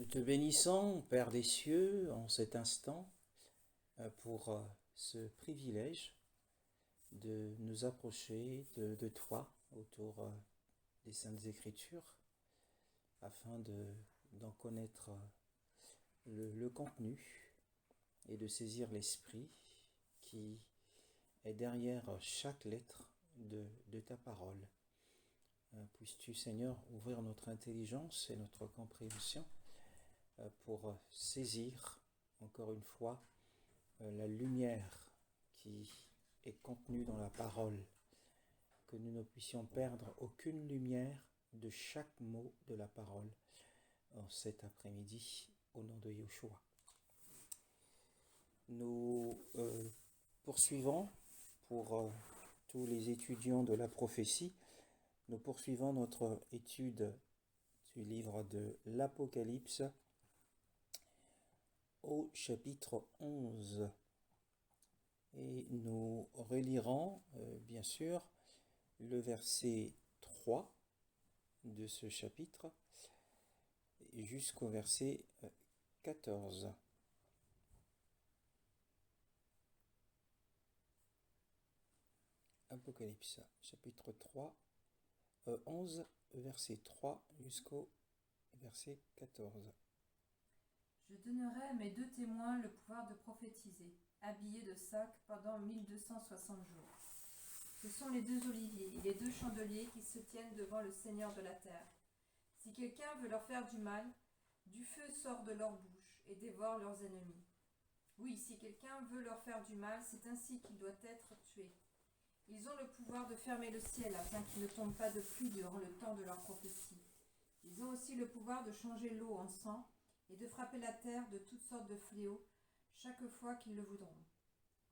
Nous te bénissons, Père des cieux, en cet instant, pour ce privilège de nous approcher de toi autour des Saintes Écritures, afin d'en connaître le contenu et de saisir l'esprit qui est derrière chaque lettre de ta parole. Puisses-tu, Seigneur, ouvrir notre intelligence et notre compréhension pour saisir, encore une fois, la lumière qui est contenue dans la parole, que nous ne puissions perdre aucune lumière de chaque mot de la parole en cet après-midi, au nom de Yeshua. Nous poursuivons, pour tous les étudiants de la prophétie, nous poursuivons notre étude du livre de l'Apocalypse au chapitre 11. Et nous relirons, bien sûr, le verset 3 de ce chapitre jusqu'au verset 14. Apocalypse, chapitre 11, verset 3 jusqu'au verset 14. Je donnerai à mes 2 témoins le pouvoir de prophétiser, habillés de sacs pendant 1260 jours. Ce sont les 2 oliviers et les 2 chandeliers qui se tiennent devant le Seigneur de la terre. Si quelqu'un veut leur faire du mal, du feu sort de leur bouche et dévore leurs ennemis. Oui, si quelqu'un veut leur faire du mal, c'est ainsi qu'il doit être tué. Ils ont le pouvoir de fermer le ciel afin qu'il ne tombe pas de pluie durant le temps de leur prophétie. Ils ont aussi le pouvoir de changer l'eau en sang et de frapper la terre de toutes sortes de fléaux chaque fois qu'ils le voudront.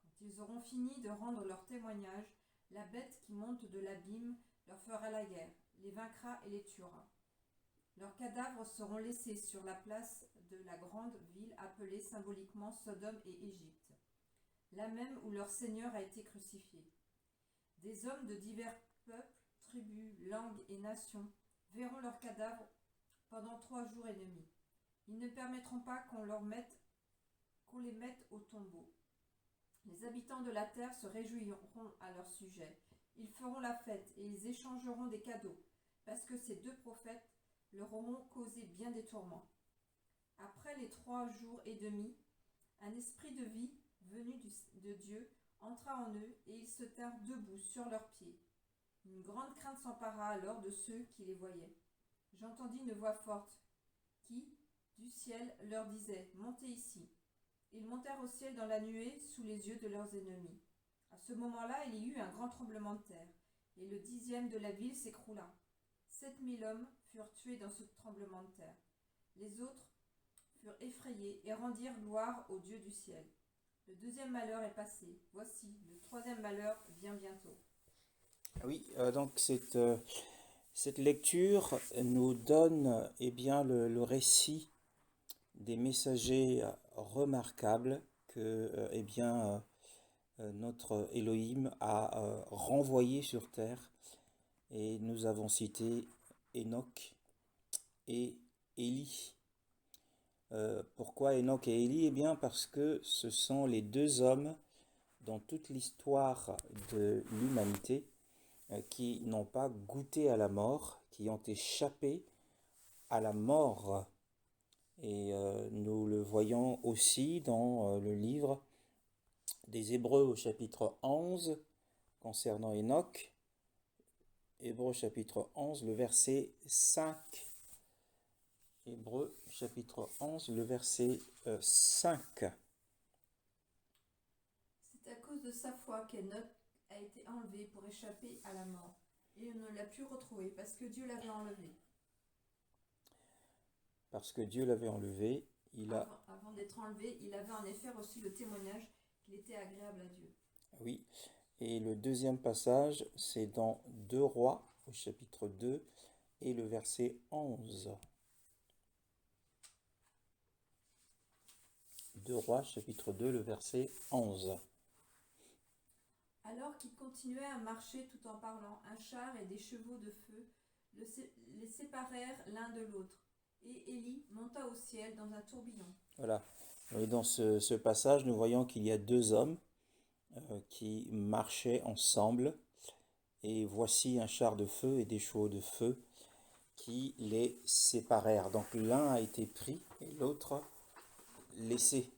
Quand ils auront fini de rendre leur témoignage, la bête qui monte de l'abîme leur fera la guerre, les vaincra et les tuera. Leurs cadavres seront laissés sur la place de la grande ville appelée symboliquement Sodome et Égypte, là même où leur Seigneur a été crucifié. Des hommes de divers peuples, tribus, langues et nations verront leurs cadavres pendant 3 jours et demi. Ils ne permettront pas qu'on les mette au tombeau. Les habitants de la terre se réjouiront à leur sujet. Ils feront la fête et ils échangeront des cadeaux, parce que ces 2 prophètes leur auront causé bien des tourments. Après les 3 jours et demi, un esprit de vie venu de Dieu entra en eux et ils se tinrent debout sur leurs pieds. Une grande crainte s'empara alors de ceux qui les voyaient. J'entendis une voix forte qui, du ciel, leur disait « Montez ici ». Ils montèrent au ciel dans la nuée sous les yeux de leurs ennemis. À ce moment-là, il y eut un grand tremblement de terre, et le 10e de la ville s'écroula. 7000 hommes furent tués dans ce tremblement de terre. Les autres furent effrayés et rendirent gloire au Dieu du ciel. Le 2e malheur est passé. Voici, le 3e malheur vient bientôt. Oui, donc cette lecture nous donne bien le récit des messagers remarquables que notre Elohim a renvoyés sur terre. Et nous avons cité Enoch et Élie. Pourquoi Enoch et Élie? Eh bien parce que ce sont les 2 hommes dans toute l'histoire de l'humanité qui n'ont pas goûté à la mort, qui ont échappé à la mort. Et nous le voyons aussi dans le livre des Hébreux au chapitre 11 concernant Enoch. Hébreux chapitre 11, le verset 5. Hébreux chapitre 11, le verset 5. C'est à cause de sa foi qu'Enoch a été enlevé pour échapper à la mort. Et on ne l'a plus retrouvé parce que Dieu l'avait enlevé. Parce que Dieu l'avait enlevé, Avant d'être enlevé, il avait en effet reçu le témoignage qu'il était agréable à Dieu. Oui, et le 2e passage, c'est dans 2 Rois, au chapitre 2, et le verset 11. 2 Rois, chapitre 2, le verset 11. Alors qu'ils continuaient à marcher tout en parlant, un char et des chevaux de feu les séparèrent l'un de l'autre. Et Élie monta au ciel dans un tourbillon. Voilà. Et dans ce passage, nous voyons qu'il y a deux hommes qui marchaient ensemble. Et voici un char de feu et des chevaux de feu qui les séparèrent. Donc l'un a été pris et l'autre laissé.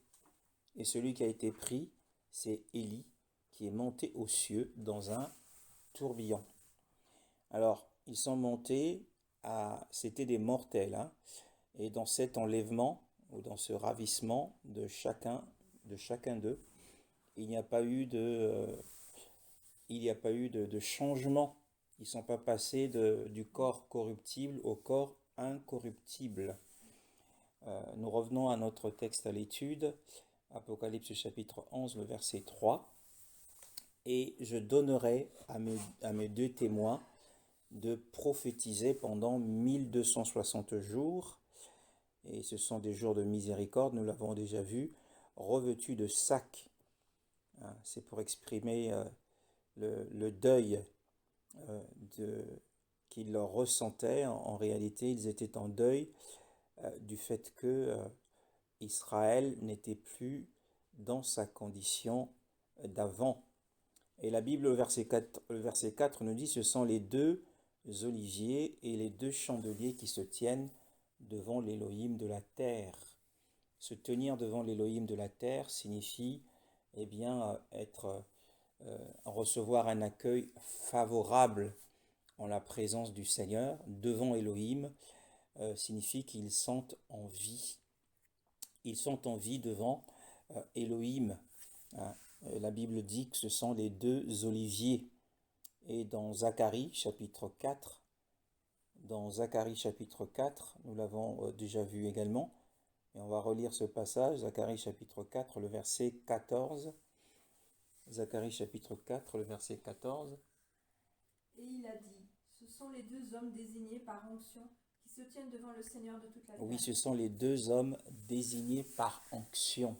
Et celui qui a été pris, c'est Élie, qui est monté aux cieux dans un tourbillon. Alors, ils sont montés c'était des mortels, hein, et dans cet enlèvement, ou dans ce ravissement de chacun d'eux, il n'y a pas eu de changement. Ils ne sont pas passés du corps corruptible au corps incorruptible. Nous revenons à notre texte à l'étude, Apocalypse chapitre 11, le verset 3. Et je donnerai à mes deux témoins de prophétiser pendant 1260 jours. Et ce sont des jours de miséricorde, nous l'avons déjà vu, revêtus de sacs. C'est pour exprimer le deuil qu'ils ressentaient. En réalité, ils étaient en deuil du fait que Israël n'était plus dans sa condition d'avant. Et la Bible, le verset 4 nous dit, ce sont les deux oliviers et les deux chandeliers qui se tiennent devant l'Élohim de la terre. Se tenir devant l'Élohim de la terre signifie recevoir un accueil favorable en la présence du Seigneur. Devant Élohim signifie qu'ils sont en vie. Ils sont en vie devant Élohim. La Bible dit que ce sont les deux oliviers. Et dans Zacharie chapitre 4, nous l'avons déjà vu également, et on va relire ce passage, Zacharie chapitre 4, le verset 14. Zacharie chapitre 4, le verset 14. Et il a dit, ce sont les deux hommes désignés par onction qui se tiennent devant le Seigneur de toute la terre. Oui, ce sont les deux hommes désignés par onction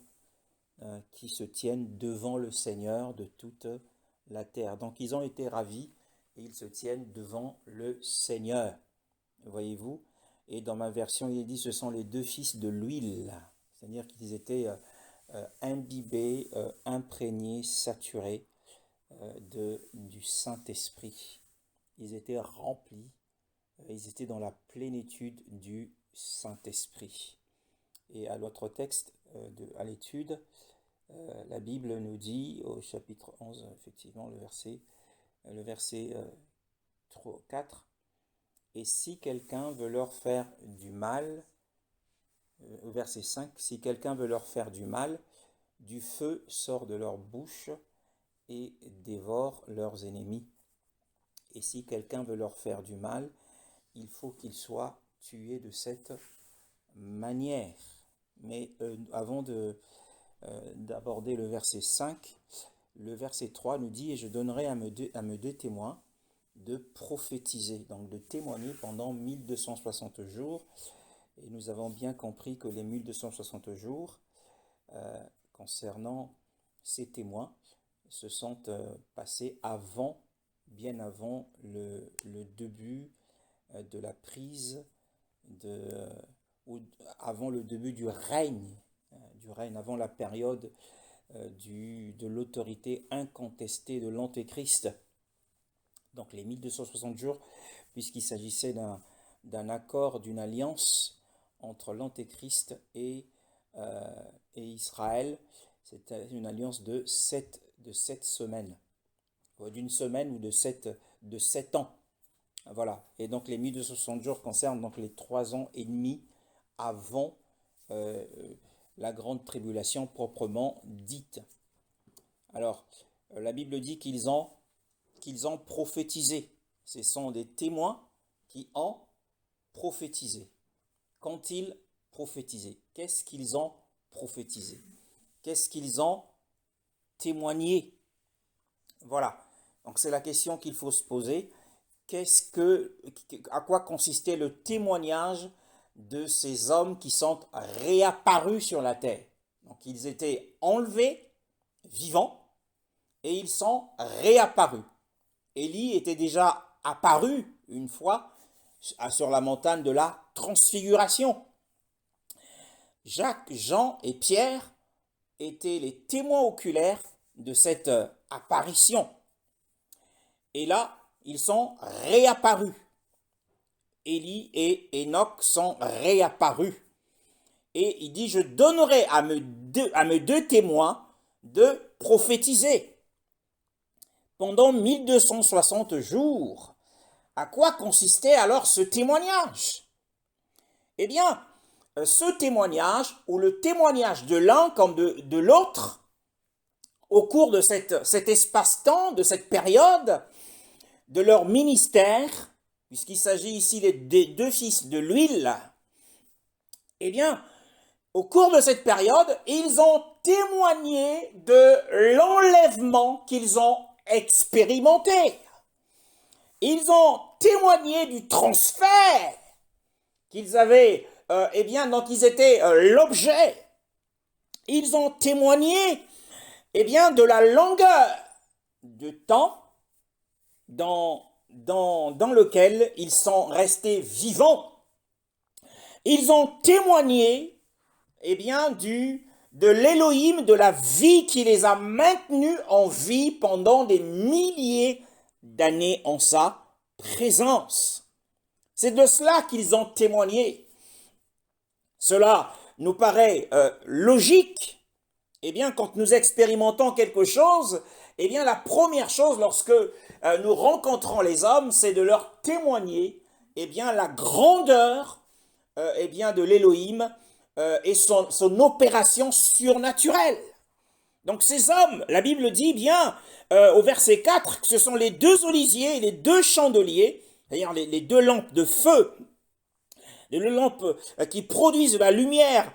qui se tiennent devant le Seigneur de toute la terre. Donc ils ont été ravis et ils se tiennent devant le Seigneur. Voyez-vous? Et dans ma version, il est dit, ce sont les deux fils de l'huile. C'est-à-dire qu'ils étaient imbibés, imprégnés, saturés du Saint-Esprit. Ils étaient remplis, ils étaient dans la plénitude du Saint-Esprit. Et à l'autre texte, à l'étude, la Bible nous dit, au chapitre 11, effectivement, le verset 4, « Et si quelqu'un veut leur faire du mal, au verset 5, « Si quelqu'un veut leur faire du mal, du feu sort de leur bouche et dévore leurs ennemis. Et si quelqu'un veut leur faire du mal, il faut qu'il soit tué de cette manière. » Mais avant d'aborder le verset 5, le verset 3 nous dit « Et je donnerai à mes deux témoins de prophétiser », donc de témoigner pendant 1260 jours. Et nous avons bien compris que les 1260 jours, concernant ces témoins, se sont passés bien avant le début de la prise, ou avant le début du règne, avant la période de l'autorité incontestée de l'Antéchrist. Donc les 1260 jours, puisqu'il s'agissait d'un accord, d'une alliance entre l'Antéchrist et Israël. C'était une alliance de 7 semaines, d'une semaine ou de 7 ans. Voilà. Et donc les 1260 jours concernent donc les 3 ans et demi avant la grande tribulation proprement dite. Alors, la Bible dit qu'ils ont prophétisé. Ce sont des témoins qui ont prophétisé. Qu'ont-ils prophétisé? Qu'est-ce qu'ils ont prophétisé? Qu'est-ce qu'ils ont témoigné? Voilà. Donc c'est la question qu'il faut se poser. À quoi consistait le témoignage de ces hommes qui sont réapparus sur la terre? Donc ils étaient enlevés, vivants, et ils sont réapparus. Élie était déjà apparu une fois sur la montagne de la transfiguration. Jacques, Jean et Pierre étaient les témoins oculaires de cette apparition. Et là, ils sont réapparus. Élie et Enoch sont réapparus. Et il dit, je donnerai à mes deux témoins de prophétiser pendant 1260 jours. À quoi consistait alors ce témoignage? Eh bien, ce témoignage, ou le témoignage de l'un comme de l'autre, au cours de cet espace-temps, de cette période, de leur ministère, puisqu'il s'agit ici des deux fils de l'huile, eh bien, au cours de cette période, ils ont témoigné de l'enlèvement qu'ils ont expérimenté. Ils ont témoigné du transfert qu'ils avaient, dont ils étaient l'objet. Ils ont témoigné, de la longueur de temps dans lequel ils sont restés vivants. Ils ont témoigné, de l'Élohim, de la vie qui les a maintenus en vie pendant des milliers d'années en sa présence. C'est de cela qu'ils ont témoigné. Cela nous paraît logique. Quand nous expérimentons quelque chose, la première chose lorsque nous rencontrons les hommes, c'est de leur témoigner la grandeur de l'Élohim et son opération surnaturelle. Donc ces hommes, la Bible dit au verset 4, que ce sont les deux oliviers et les deux chandeliers, c'est-à-dire les deux lampes de feu, les deux lampes qui produisent de la lumière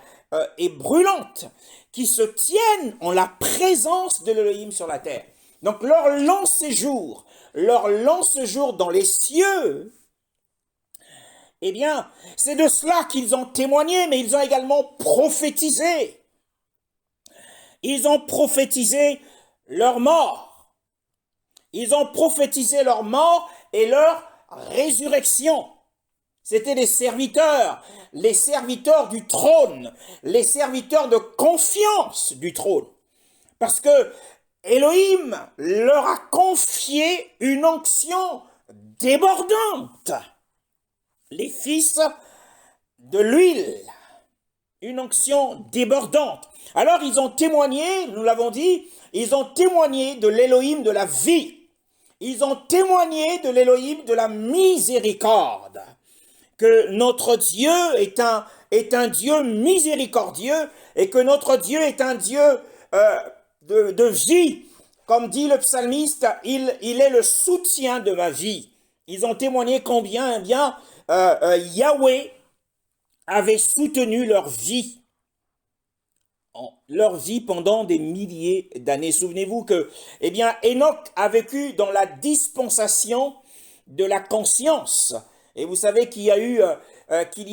et brûlante, qui se tiennent en la présence de l'Élohim sur la terre. Donc leur long séjour dans les cieux, c'est de cela qu'ils ont témoigné, mais ils ont également prophétisé. Ils ont prophétisé leur mort. Ils ont prophétisé leur mort et leur résurrection. C'était les serviteurs du trône, les serviteurs de confiance du trône. Parce que Elohim leur a confié une onction débordante. Les fils de l'huile, une onction débordante. Alors ils ont témoigné, nous l'avons dit, ils ont témoigné de l'Élohim de la vie. Ils ont témoigné de l'Élohim de la miséricorde. Que notre Dieu est un Dieu miséricordieux et que notre Dieu est un Dieu de vie. Comme dit le psalmiste, il est le soutien de ma vie. Ils ont témoigné combien Yahweh avait soutenu leur vie pendant des milliers d'années. Souvenez-vous que, Enoch a vécu dans la dispensation de la conscience. Et vous savez qu'il y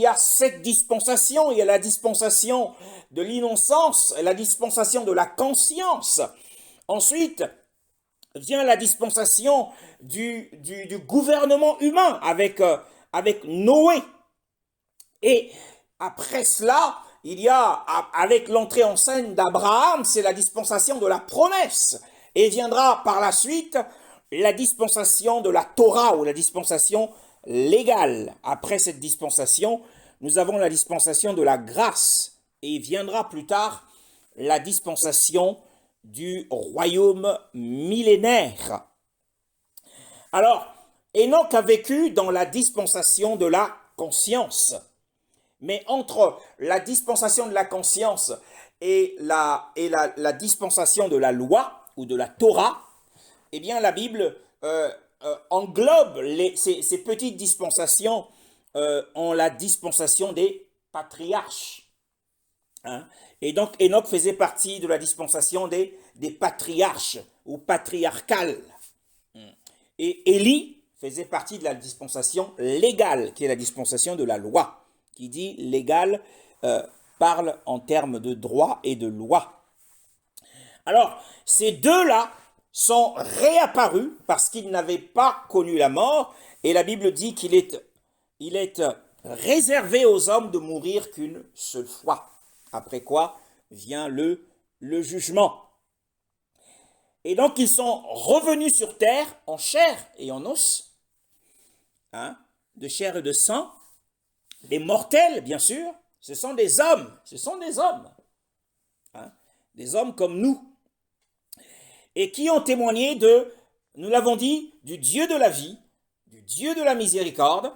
a 7 dispensations. Il y a la dispensation de l'innocence, la dispensation de la conscience. Ensuite, vient la dispensation du gouvernement humain avec Noé. Et après cela, il y a, avec l'entrée en scène d'Abraham, c'est la dispensation de la promesse. Et viendra par la suite la dispensation de la Torah ou la dispensation légale. Après cette dispensation, nous avons la dispensation de la grâce. Et viendra plus tard la dispensation du royaume millénaire. Alors, Enoch a vécu dans la dispensation de la conscience. Mais entre la dispensation de la conscience et la dispensation de la loi ou de la Torah, la Bible englobe ces petites dispensations en la dispensation des patriarches. Et donc Enoch faisait partie de la dispensation des patriarches ou patriarcales. Et Élie faisait partie de la dispensation légale, qui est la dispensation de la loi. Qui dit légal parle en termes de droit et de loi. Alors, ces deux-là sont réapparus parce qu'ils n'avaient pas connu la mort. Et la Bible dit qu'il est réservé aux hommes de mourir qu'une seule fois. Après quoi vient le jugement. Et donc ils sont revenus sur terre en chair et en os, hein, de chair et de sang, des mortels bien sûr, ce sont des hommes, hein, des hommes comme nous, et qui ont témoigné de, nous l'avons dit, du Dieu de la vie, du Dieu de la miséricorde,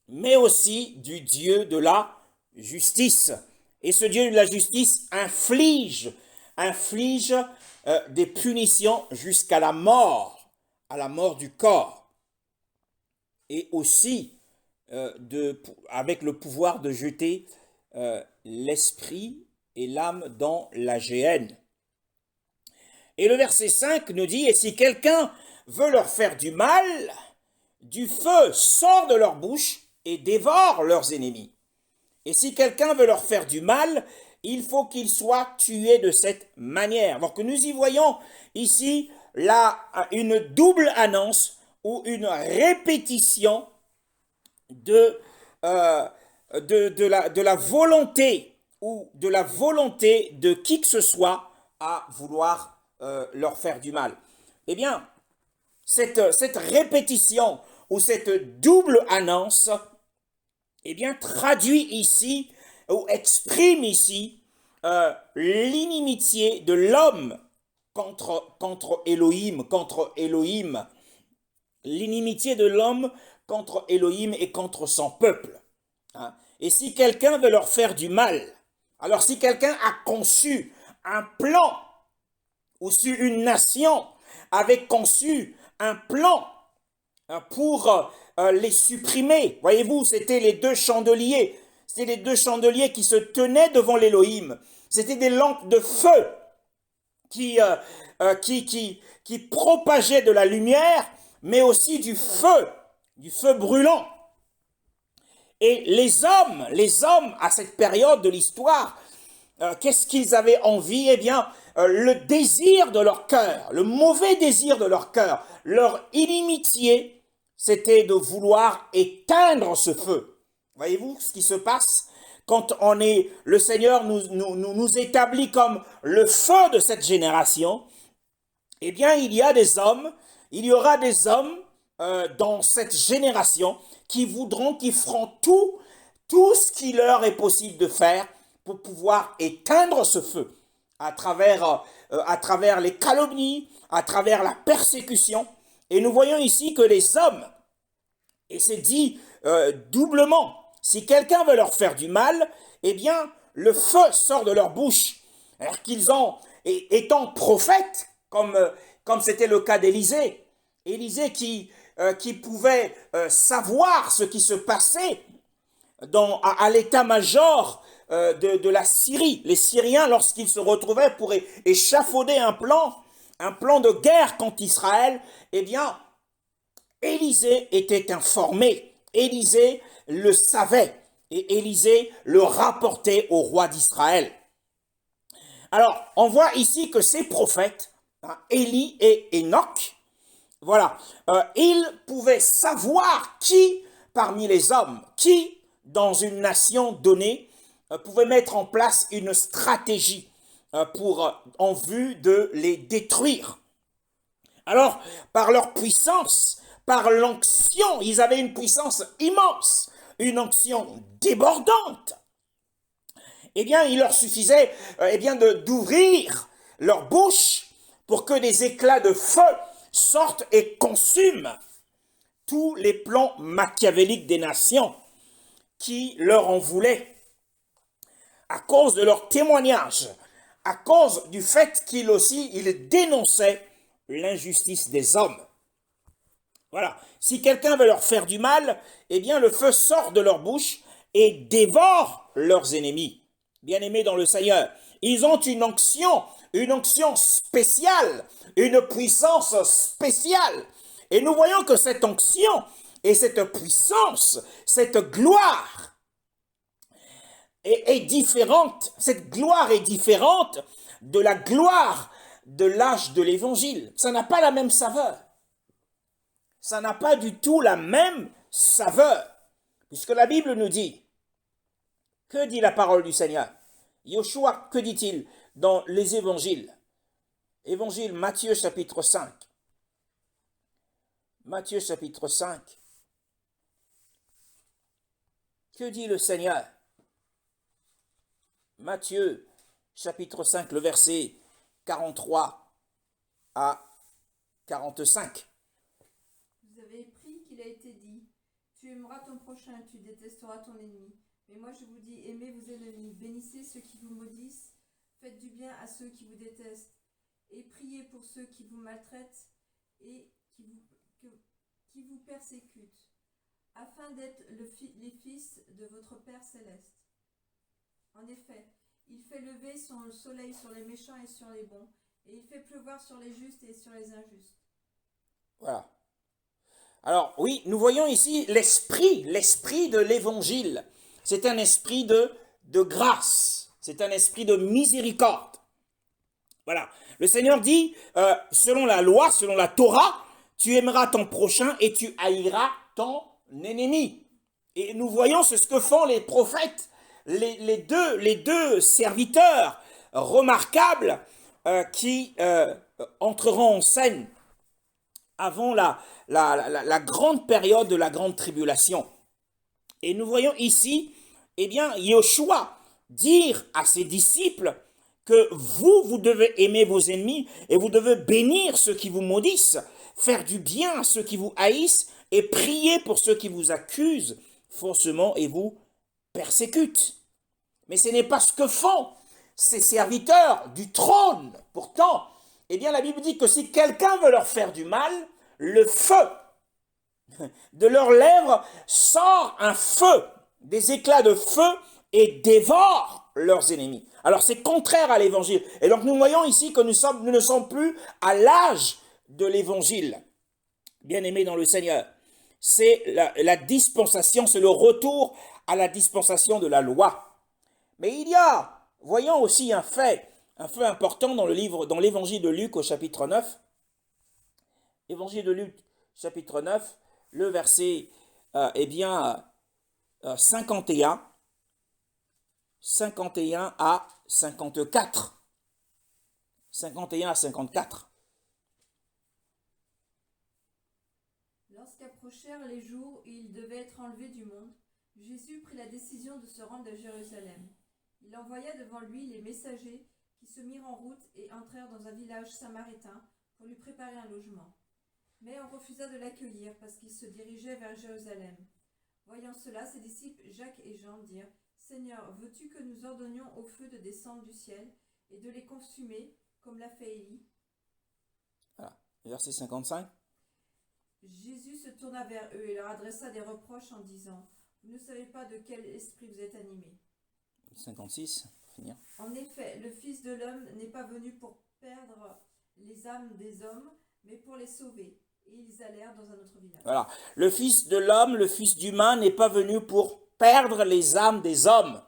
mais aussi du Dieu de la justice. Et ce Dieu de la justice inflige des punitions jusqu'à la mort du corps. Et aussi avec le pouvoir de jeter l'esprit et l'âme dans la géhenne. Et le verset 5 nous dit, « Et si quelqu'un veut leur faire du mal, du feu sort de leur bouche et dévore leurs ennemis. Et si quelqu'un veut leur faire du mal, il faut qu'il soit tué de cette manière. » Donc nous y voyons ici une double annonce ou une répétition de la volonté ou de la volonté de qui que ce soit à vouloir leur faire du mal. Eh bien, cette répétition ou cette double annonce, eh bien, traduit ici ou exprime ici l'inimitié de l'homme contre Elohim, l'inimitié de l'homme contre Elohim et contre son peuple. Hein. Et si quelqu'un veut leur faire du mal, alors si quelqu'un a conçu un plan, ou si une nation avait conçu un plan pour les supprimer, voyez-vous, c'était les deux chandeliers, qui se tenaient devant l'Élohim, c'était des lampes de feu qui propageaient de la lumière, mais aussi du feu brûlant. Et les hommes à cette période de l'histoire, qu'est-ce qu'ils avaient envie? Eh bien, le désir de leur cœur, le mauvais désir de leur cœur, leur inimitié, c'était de vouloir éteindre ce feu. Voyez-vous ce qui se passe quand le Seigneur nous établit comme le feu de cette génération? Eh bien, il y aura des hommes dans cette génération qui feront tout ce qui leur est possible de faire pour pouvoir éteindre ce feu à travers les calomnies, à travers la persécution. Et nous voyons ici que les hommes, et c'est dit doublement, si quelqu'un veut leur faire du mal, eh bien, le feu sort de leur bouche. Alors qu'ils étant prophètes, comme c'était le cas d'Élisée, qui pouvait savoir ce qui se passait à l'état-major de la Syrie. Les Syriens, lorsqu'ils se retrouvaient pour échafauder un plan de guerre contre Israël, eh bien, Élisée était informé. Élisée le savait. Et Élisée le rapportait au roi d'Israël. Alors, on voit ici que ces prophètes, Élie et Enoch, voilà, ils pouvaient savoir qui, parmi les hommes, qui, dans une nation donnée, pouvait mettre en place une stratégie en vue de les détruire. Alors, par leur puissance, par l'onction, ils avaient une puissance immense, une onction débordante. Eh bien, il leur suffisait d'ouvrir leur bouche pour que des éclats de feu sortent et consument tous les plans machiavéliques des nations qui leur en voulaient, à cause de leur témoignage, à cause du fait qu'ils dénonçaient l'injustice des hommes. Voilà. Si quelqu'un veut leur faire du mal, eh bien le feu sort de leur bouche et dévore leurs ennemis. Bien-aimés dans le Seigneur, ils ont une onction spéciale, une puissance spéciale. Et nous voyons que cette onction et cette puissance, cette gloire est différente. Cette gloire est différente de la gloire de l'âge de l'Évangile. Ça n'a pas la même saveur. Ça n'a pas du tout la même saveur. Puisque la Bible nous dit, que dit la parole du Seigneur? Yoshua, que dit-il dans les évangiles? Évangile Matthieu chapitre 5. Matthieu chapitre 5. Que dit le Seigneur? Matthieu chapitre 5, le verset 43 à 45. Vous avez appris qu'il a été dit, tu aimeras ton prochain, tu détesteras ton ennemi. Mais moi je vous dis, aimez vos ennemis, bénissez ceux qui vous maudissent, faites du bien à ceux qui vous détestent, et priez pour ceux qui vous maltraitent et qui vous persécutent, afin d'être les fils de votre Père céleste. En effet, il fait lever son soleil sur les méchants et sur les bons, et il fait pleuvoir sur les justes et sur les injustes. Voilà. Alors oui, nous voyons ici l'esprit de l'évangile. C'est un esprit de grâce, c'est un esprit de miséricorde. Voilà. Le Seigneur dit, selon la loi, selon la Torah, tu aimeras ton prochain et tu haïras ton ennemi. Et nous voyons ce que font les prophètes, les deux serviteurs remarquables qui entreront en scène avant la grande période de la grande tribulation. Et nous voyons ici, eh bien, Yoshua dire à ses disciples que vous devez aimer vos ennemis et vous devez bénir ceux qui vous maudissent, faire du bien à ceux qui vous haïssent et prier pour ceux qui vous accusent faussement et vous persécutent. Mais ce n'est pas ce que font ces serviteurs du trône. Pourtant, eh bien, la Bible dit que si quelqu'un veut leur faire du mal, le feu de leurs lèvres sort un feu, des éclats de feu et dévore leurs ennemis. Alors c'est contraire à l'évangile. Et donc nous voyons ici que nous ne sommes plus à l'âge de l'évangile. Bien-aimés dans le Seigneur, c'est la dispensation, c'est le retour à la dispensation de la loi. Mais il y a, voyons aussi un fait important dans l'évangile de Luc au chapitre 9. Évangile de Luc, chapitre 9, le verset 51 à 54. 51 à 54. Lorsqu'approchèrent les jours où il devait être enlevé du monde, Jésus prit la décision de se rendre à Jérusalem. Il envoya devant lui les messagers qui se mirent en route et entrèrent dans un village samaritain pour lui préparer un logement. Mais on refusa de l'accueillir parce qu'il se dirigeait vers Jérusalem. Voyant cela, ses disciples Jacques et Jean dirent, « Seigneur, veux-tu que nous ordonnions au feu de descendre du ciel et de les consumer, comme l'a fait Élie ?» Voilà, verset 55. Jésus se tourna vers eux et leur adressa des reproches en disant, « Vous ne savez pas de quel esprit vous êtes animés. » 56, pour finir. En effet, le Fils de l'homme n'est pas venu pour perdre les âmes des hommes, mais pour les sauver. Et ils allèrent dans un autre village. Voilà. Le Fils de l'homme, le Fils d'humain n'est pas venu pour perdre les âmes des hommes,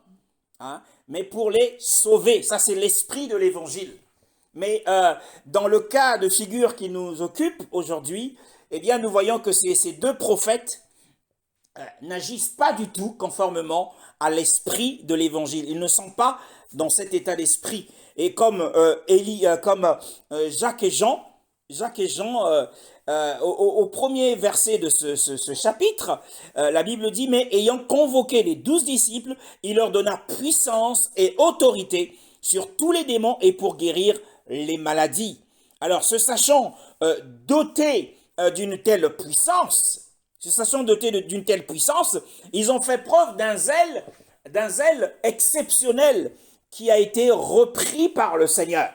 mais pour les sauver. Ça, c'est l'esprit de l'évangile. Mais dans le cas de figure qui nous occupe aujourd'hui, eh bien, nous voyons que ces deux prophètes n'agissent pas du tout conformément à l'esprit de l'évangile. Ils ne sont pas dans cet état d'esprit. Et comme Jacques et Jean, au premier verset de ce chapitre, la Bible dit, mais ayant convoqué les 12 disciples, il leur donna puissance et autorité sur tous les démons et pour guérir les maladies. Alors, se sachant dotés d'une telle puissance, ils ont fait preuve d'un zèle exceptionnel qui a été repris par le Seigneur.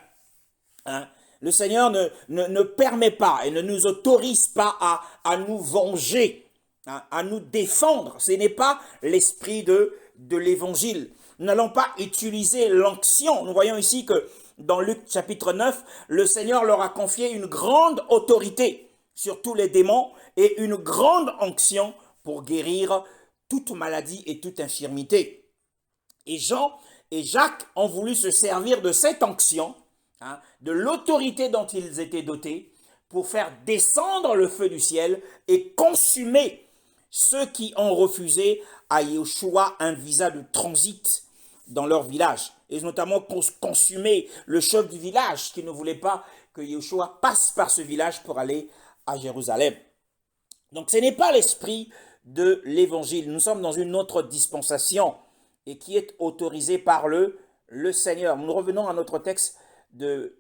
Le Seigneur ne permet pas et ne nous autorise pas à nous venger, à nous défendre. Ce n'est pas l'esprit de l'évangile. Nous n'allons pas utiliser l'onction. Nous voyons ici que dans Luc chapitre 9, le Seigneur leur a confié une grande autorité sur tous les démons et une grande onction pour guérir toute maladie et toute infirmité. Et Jean et Jacques ont voulu se servir de cette onction, de l'autorité dont ils étaient dotés, pour faire descendre le feu du ciel et consumer ceux qui ont refusé à Yeshua un visa de transit dans leur village, et notamment consumer le chef du village qui ne voulait pas que Yeshua passe par ce village pour aller à Jérusalem. Donc ce n'est pas l'esprit de l'évangile. Nous sommes dans une autre dispensation et qui est autorisée par le Seigneur. Nous revenons à notre texte de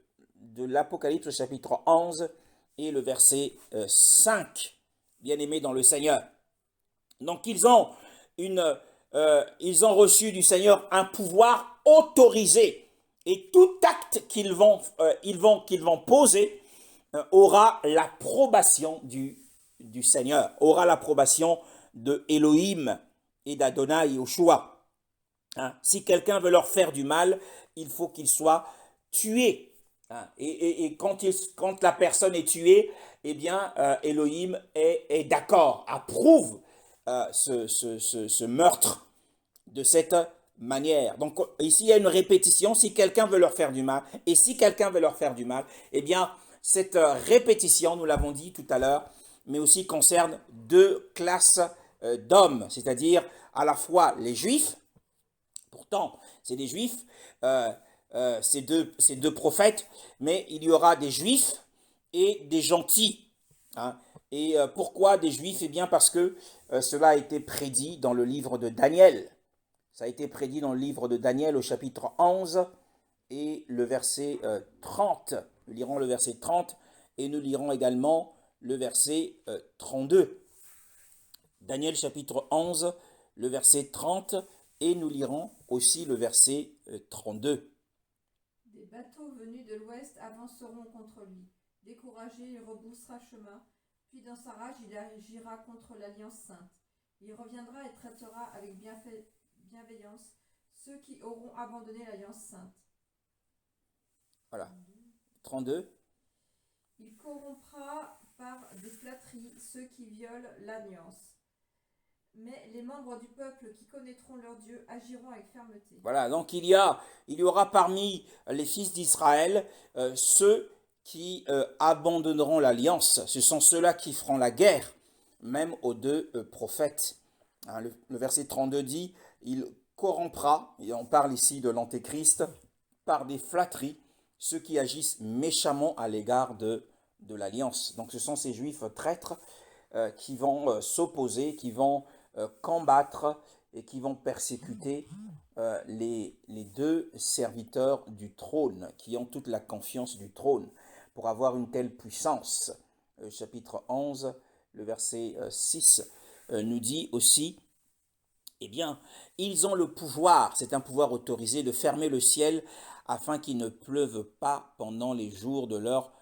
l'Apocalypse chapitre 11 et le verset 5, bien-aimés dans le Seigneur. Donc ils ont reçu du Seigneur un pouvoir autorisé et tout acte qu'ils vont poser aura l'approbation du Seigneur, aura l'approbation de Elohim et d'Adonai Yoshua. Hein? Si quelqu'un veut leur faire du mal, il faut qu'il soit tué. Hein? Et quand la personne est tuée, eh bien, Elohim est d'accord, approuve ce meurtre de cette manière. Donc ici, il y a une répétition. Si quelqu'un veut leur faire du mal, et si quelqu'un veut leur faire du mal, eh bien, cette répétition, nous l'avons dit tout à l'heure, mais aussi concerne deux classes d'hommes, c'est-à-dire à la fois les Juifs, pourtant c'est des Juifs, ces deux prophètes, mais il y aura des Juifs et des gentils. Hein. Et pourquoi des Juifs? Eh bien parce que cela a été prédit dans le livre de Daniel. Ça a été prédit dans le livre de Daniel au chapitre 11 et le verset 30. Nous lirons le verset 30 et nous lirons également le verset 32. Daniel chapitre 11, le verset 30 et nous lirons aussi le verset 32. Des bateaux venus de l'ouest avanceront contre lui. Découragé, il rebroussera chemin. Puis dans sa rage, il agira contre l'Alliance sainte. Il reviendra et traitera avec bienveillance ceux qui auront abandonné l'Alliance sainte. Voilà. 32. Il corrompra par des flatteries ceux qui violent l'alliance. Mais les membres du peuple qui connaîtront leur Dieu agiront avec fermeté. Voilà, donc il y aura parmi les fils d'Israël ceux qui abandonneront l'alliance. Ce sont ceux-là qui feront la guerre, même aux deux prophètes. Hein, le verset 32 dit, il corrompra, et on parle ici de l'Antéchrist, par des flatteries, ceux qui agissent méchamment à l'égard de l'alliance. Donc ce sont ces juifs traîtres qui vont s'opposer, qui vont combattre et qui vont persécuter les deux serviteurs du trône, qui ont toute la confiance du trône, pour avoir une telle puissance. Chapitre 11, le verset 6 nous dit aussi, eh bien, ils ont le pouvoir, c'est un pouvoir autorisé, de fermer le ciel afin qu'il ne pleuve pas pendant les jours de leur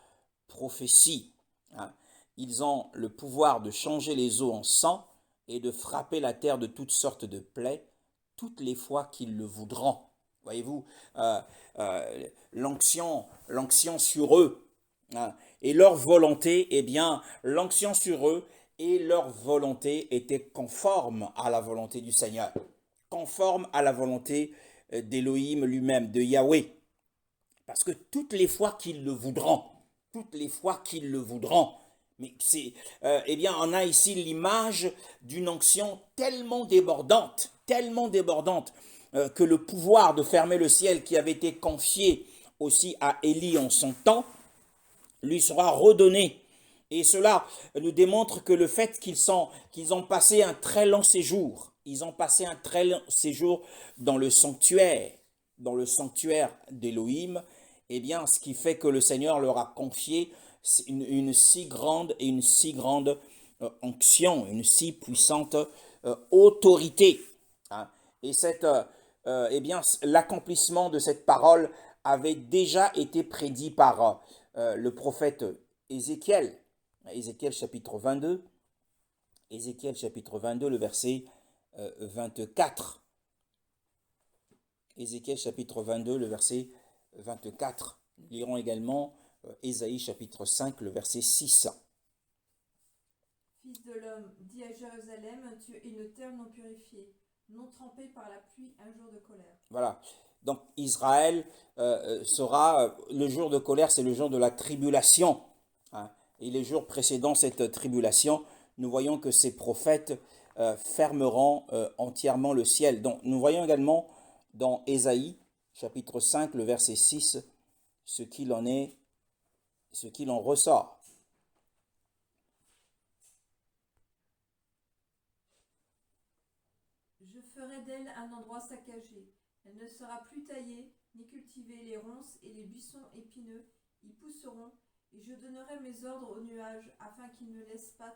prophétie. Hein. Ils ont le pouvoir de changer les eaux en sang et de frapper la terre de toutes sortes de plaies, toutes les fois qu'ils le voudront. Voyez-vous, l'onction sur eux, hein, et leur volonté, eh bien, l'onction sur eux et leur volonté était conforme à la volonté du Seigneur, conforme à la volonté d'Élohim lui-même, de Yahweh. Parce que toutes les fois qu'ils le voudront, mais eh bien, on a ici l'image d'une onction tellement débordante, que le pouvoir de fermer le ciel qui avait été confié aussi à Élie en son temps, lui sera redonné. Et cela nous démontre que le fait qu'ils ont passé un très long séjour, dans le sanctuaire d'Élohim, eh bien, ce qui fait que le Seigneur leur a confié une si grande onction, une si puissante autorité. Hein. Et eh bien, l'accomplissement de cette parole avait déjà été prédit par le prophète Ézéchiel. Ézéchiel chapitre 22, le verset 24. Ézéchiel chapitre 22, le verset 24. Nous lirons également Ésaïe chapitre 5, le verset 6. Fils de l'homme, dis à Jérusalem, tu es une terre non purifiée, non trempée par la pluie un jour de colère. Voilà. Donc Israël sera, le jour de colère, c'est le jour de la tribulation. Hein. Et les jours précédant cette tribulation, nous voyons que ces prophètes fermeront entièrement le ciel. Donc nous voyons également dans Ésaïe, chapitre 5, le verset 6, ce qu'il en est, ce qu'il en ressort. Je ferai d'elle un endroit saccagé. Elle ne sera plus taillée, ni cultivée. Les ronces et les buissons épineux y pousseront, et je donnerai mes ordres aux nuages, afin qu'ils ne laissent pas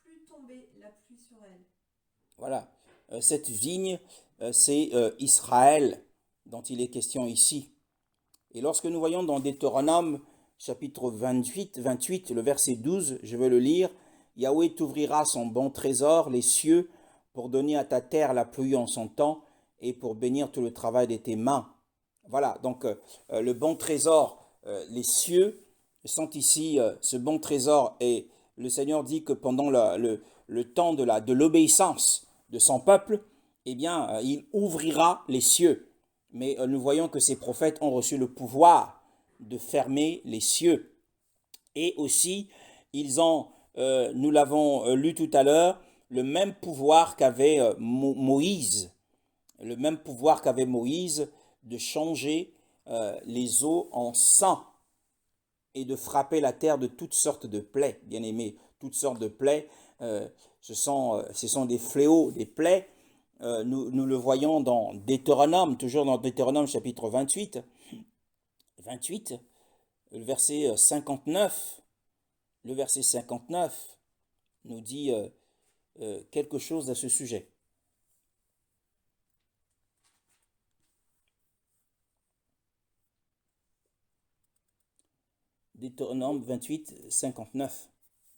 plus tomber la pluie sur elle. Voilà, cette vigne, c'est Israël dont il est question ici. Et lorsque nous voyons dans Deutéronome, chapitre 28, le verset 12, je vais le lire, Yahweh t'ouvrira son bon trésor, les cieux, pour donner à ta terre la pluie en son temps et pour bénir tout le travail de tes mains. Voilà, donc le bon trésor, les cieux sont ici, ce bon trésor, et le Seigneur dit que pendant le temps de l'obéissance de son peuple, eh bien, il ouvrira les cieux. Mais nous voyons que ces prophètes ont reçu le pouvoir de fermer les cieux. Et aussi, ils ont, nous l'avons lu tout à l'heure, le même pouvoir qu'avait Moïse, le même pouvoir qu'avait Moïse de changer les eaux en sang et de frapper la terre de toutes sortes de plaies. Bien aimés, toutes sortes de plaies, ce sont des fléaux, des plaies. Nous le voyons dans Deutéronome, toujours dans Deutéronome chapitre 28, le verset 59. Le verset 59 nous dit quelque chose à ce sujet. Deutéronome 28, 59.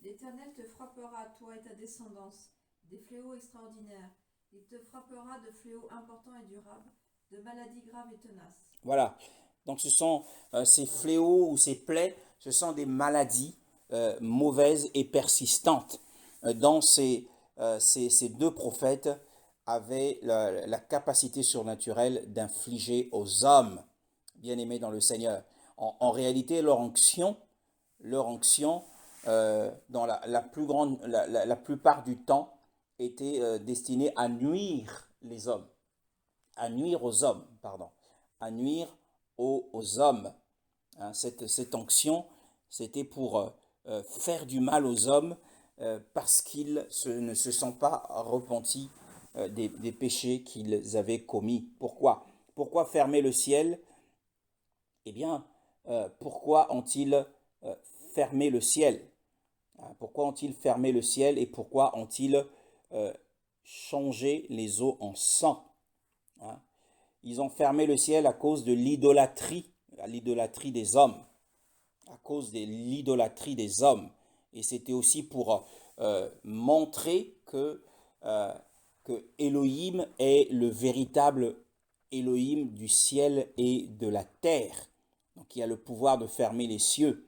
L'Éternel te frappera, toi et ta descendance, des fléaux extraordinaires. Il te frappera de fléaux importants et durables, de maladies graves et tenaces. Voilà. Donc ce sont ces fléaux ou ces plaies, ce sont des maladies mauvaises et persistantes dont ces deux prophètes avaient la capacité surnaturelle d'infliger aux hommes bien-aimés dans le Seigneur. En réalité, leur onction dans la plupart du temps, était destinée à nuire les hommes, à nuire aux hommes, pardon, à nuire aux hommes. Hein, cette onction, c'était pour faire du mal aux hommes parce qu'ils ne se sont pas repentis des péchés qu'ils avaient commis. Pourquoi? Pourquoi fermer le ciel? Eh bien, pourquoi ont-ils fermé le ciel? Pourquoi ont-ils fermé le ciel et pourquoi ont-ils changé les eaux en sang? Hein? Ils ont fermé le ciel à cause de l'idolâtrie des hommes, à cause de l'idolâtrie des hommes. Et c'était aussi pour montrer que Elohim est le véritable Elohim du ciel et de la terre. Donc il a le pouvoir de fermer les cieux.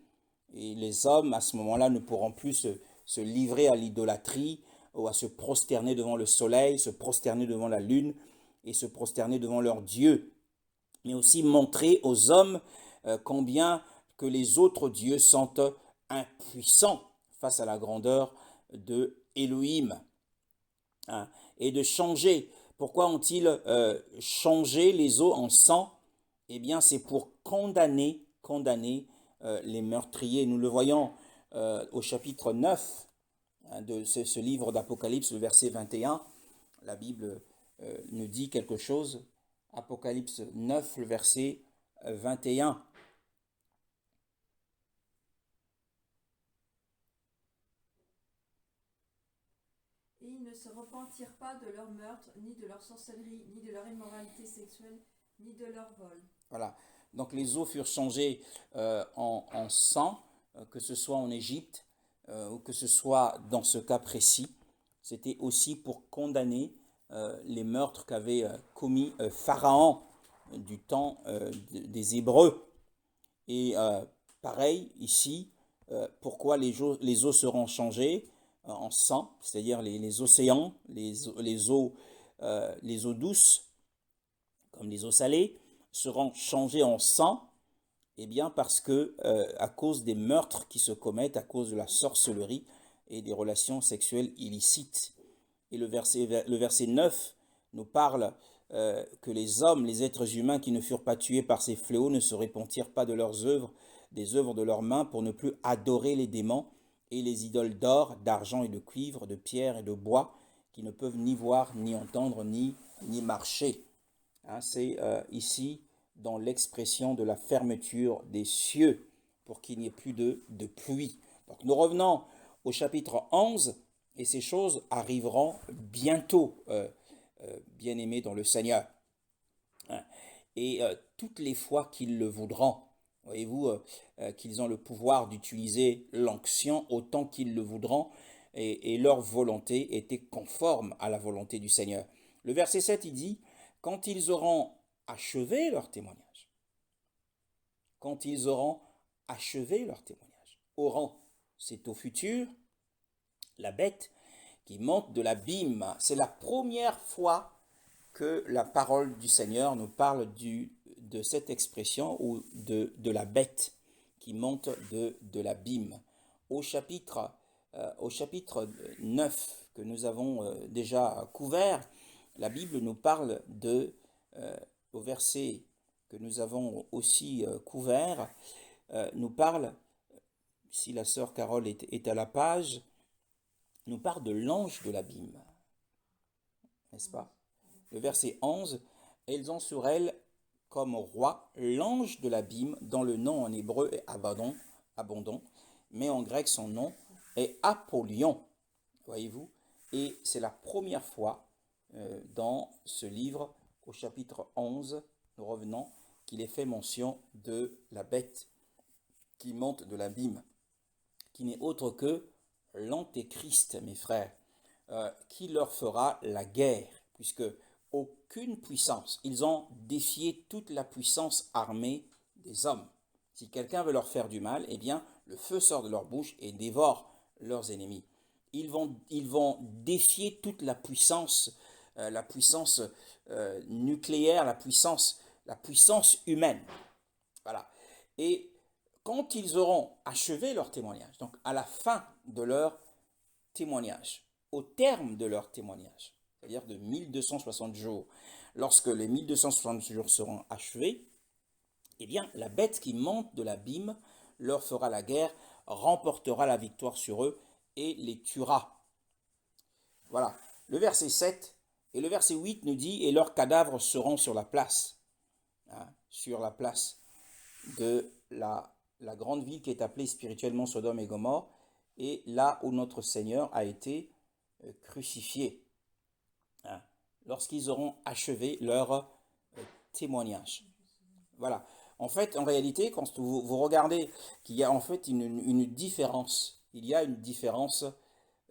Et les hommes, à ce moment-là, ne pourront plus se livrer à l'idolâtrie ou à se prosterner devant le soleil, se prosterner devant la lune et se prosterner devant leur Dieu. Mais aussi montrer aux hommes combien que les autres dieux sont impuissants face à la grandeur de Elohim. Hein, et de changer. Pourquoi ont-ils changé les eaux en sang? Eh bien, c'est pour condamner les meurtriers. Nous le voyons au chapitre 9 hein, de ce livre d'Apocalypse, le verset 21. La Bible nous dit quelque chose. Apocalypse 9, le verset 21. Et ils ne se repentirent pas de leur meurtre, ni de leur sorcellerie, ni de leur immoralité sexuelle, ni de leur vol. Voilà. Donc les eaux furent changées en sang, que ce soit en Égypte ou que ce soit dans ce cas précis. C'était aussi pour condamner les meurtres qu'avait commis Pharaon du temps des Hébreux. Et pareil, ici, pourquoi les eaux seront changées en sang, c'est-à-dire les océans, les eaux douces, comme les eaux salées, seront changées en sang, eh bien parce que à cause des meurtres qui se commettent, à cause de la sorcellerie et des relations sexuelles illicites. Et le verset 9 nous parle que les hommes, les êtres humains qui ne furent pas tués par ces fléaux ne se repentirent pas de leurs œuvres, des œuvres de leurs mains, pour ne plus adorer les démons et les idoles d'or, d'argent et de cuivre, de pierre et de bois, qui ne peuvent ni voir, ni entendre, ni marcher. Hein, c'est ici dans l'expression de la fermeture des cieux pour qu'il n'y ait plus de pluie. Donc nous revenons au chapitre 11 et ces choses arriveront bientôt, bien-aimés dans le Seigneur. Hein, et toutes les fois qu'ils le voudront, voyez-vous, qu'ils ont le pouvoir d'utiliser l'onction autant qu'ils le voudront et leur volonté était conforme à la volonté du Seigneur. Le verset 7, il dit, quand ils auront achevé leur témoignage, quand ils auront achevé leur témoignage, auront, c'est au futur, la bête qui monte de l'abîme. C'est la première fois que la parole du Seigneur nous parle de cette expression ou de la bête qui monte de l'abîme. Au chapitre 9 que nous avons déjà couvert, la Bible nous parle au verset que nous avons aussi couvert, nous parle, si la sœur Carole est à la page, nous parle de l'ange de l'abîme, n'est-ce pas? Le verset 11, « Elles ont sur elle comme roi l'ange de l'abîme, dont le nom en hébreu est Abondon, mais en grec son nom est Apollyon. » Voyez-vous? Et c'est la première fois dans ce livre, au chapitre 11, nous revenons, qu'il est fait mention de la bête qui monte de l'abîme, qui n'est autre que l'antéchrist, mes frères, qui leur fera la guerre, puisque aucune puissance, ils ont défié toute la puissance armée des hommes. Si quelqu'un veut leur faire du mal, eh bien, le feu sort de leur bouche et dévore leurs ennemis. Ils vont défier toute la puissance nucléaire, la puissance humaine. Voilà. Et quand ils auront achevé leur témoignage, donc à la fin de leur témoignage, au terme de leur témoignage, c'est-à-dire de 1260 jours, lorsque les 1260 jours seront achevés, eh bien, la bête qui monte de l'abîme leur fera la guerre, remportera la victoire sur eux et les tuera. Voilà. Le verset 7 et le verset 8 nous dit « Et leurs cadavres seront sur la place », hein, sur la place de la grande ville qui est appelée spirituellement Sodome et Gomorrhe, et là où notre Seigneur a été crucifié, hein, lorsqu'ils auront achevé leur témoignage. Voilà. En fait, en réalité, quand vous regardez qu'il y a en fait une différence, il y a une différence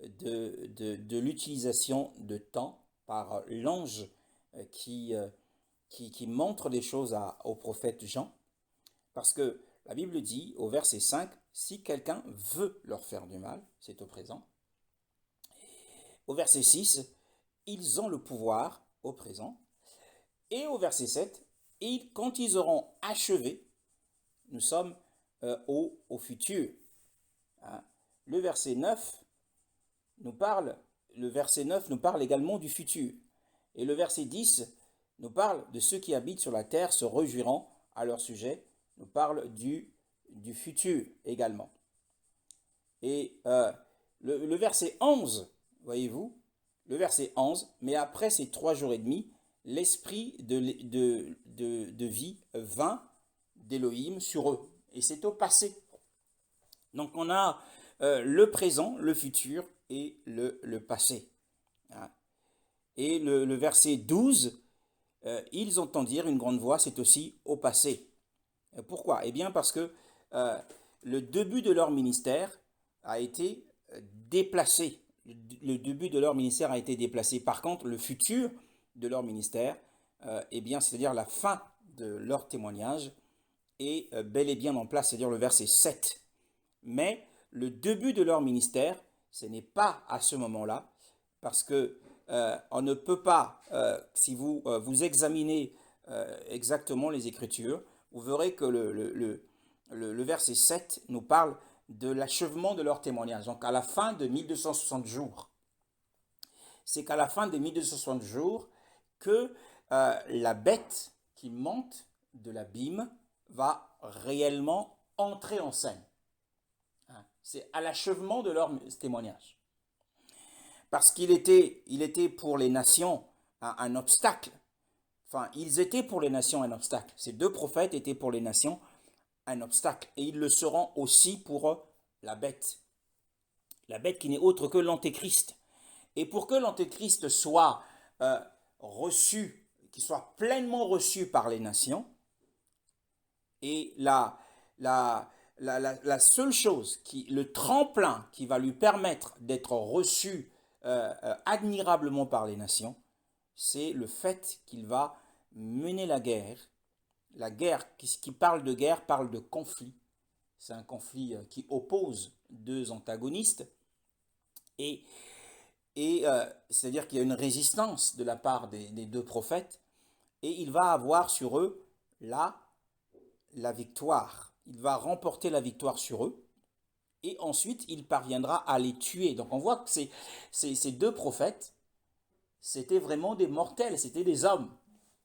de l'utilisation de temps par l'ange qui montre des choses au prophète Jean, parce que la Bible dit au verset 5, si quelqu'un veut leur faire du mal, c'est au présent. Au verset 6, ils ont le pouvoir au présent. Et au verset 7, quand ils auront achevé, nous sommes au futur. Hein. Le verset 9 nous parle également du futur. Et le verset 10 nous parle de ceux qui habitent sur la terre se réjouiront à leur sujet, nous parle du futur également. Et le verset 11, voyez-vous, le verset 11, mais après ces 3 jours et demi, l'esprit de vie vint d'Élohim sur eux. Et c'est au passé. Donc on a le présent, le futur et le passé. Hein. Et le verset 12, ils entendirent une grande voix, c'est aussi au passé. Pourquoi? Eh bien parce que le début de leur ministère a été déplacé. Le début de leur ministère a été déplacé. Par contre, le futur de leur ministère, eh bien, c'est-à-dire la fin de leur témoignage, est bel et bien en place, c'est-à-dire le verset 7. Mais le début de leur ministère, ce n'est pas à ce moment-là, parce que on ne peut pas, si vous examinez exactement les Écritures, vous verrez que le verset 7 nous parle de l'achèvement de leur témoignage, donc à la fin de 1260 jours. c'est qu'à la fin des 1260 jours, que la bête qui monte de l'abîme va réellement entrer en scène. Hein, c'est à l'achèvement de leur témoignage. Parce il était pour les nations un obstacle. Enfin, ils étaient pour les nations un obstacle. Ces deux prophètes étaient pour les nations un obstacle. Et ils le seront aussi pour la bête. La bête qui n'est autre que l'antéchrist. Et pour que l'antéchrist soit reçu, qu'il soit pleinement reçu par les nations, et la seule chose, le tremplin qui va lui permettre d'être reçu admirablement par les nations, c'est le fait qu'il va mener la guerre. La guerre, qui parle de guerre, parle de conflit. C'est un conflit qui oppose deux antagonistes. Et c'est-à-dire qu'il y a une résistance de la part des deux prophètes. Et il va avoir sur eux la victoire. Il va remporter la victoire sur eux. Et ensuite, il parviendra à les tuer. Donc on voit que ces deux prophètes, c'était vraiment des mortels, c'était des hommes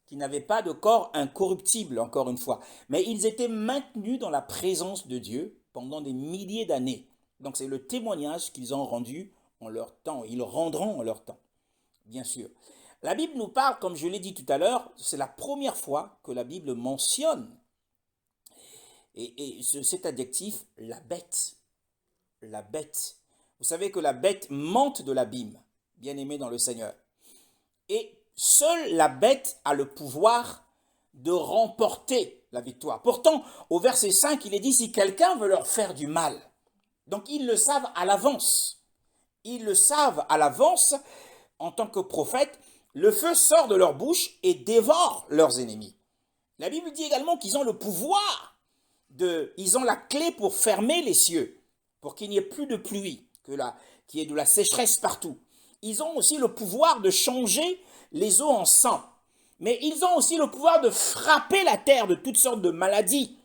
qui n'avaient pas de corps incorruptible, encore une fois. Mais ils étaient maintenus dans la présence de Dieu pendant des milliers d'années. Donc c'est le témoignage qu'ils ont rendu en leur temps. Ils rendront en leur temps, bien sûr. La Bible nous parle, comme je l'ai dit tout à l'heure, c'est la première fois que la Bible mentionne cet adjectif, la bête. La bête. Vous savez que la bête monte de l'abîme, bien aimé dans le Seigneur. Et seule la bête a le pouvoir de remporter la victoire. Pourtant, au verset 5, il est dit, si quelqu'un veut leur faire du mal, donc ils le savent à l'avance. Ils le savent à l'avance, en tant que prophètes, le feu sort de leur bouche et dévore leurs ennemis. La Bible dit également qu'ils ont le pouvoir, ils ont la clé pour fermer les cieux, pour qu'il n'y ait plus de pluie, qu'il y ait de la sécheresse partout. Ils ont aussi le pouvoir de changer les eaux en sang. Mais ils ont aussi le pouvoir de frapper la terre de toutes sortes de maladies.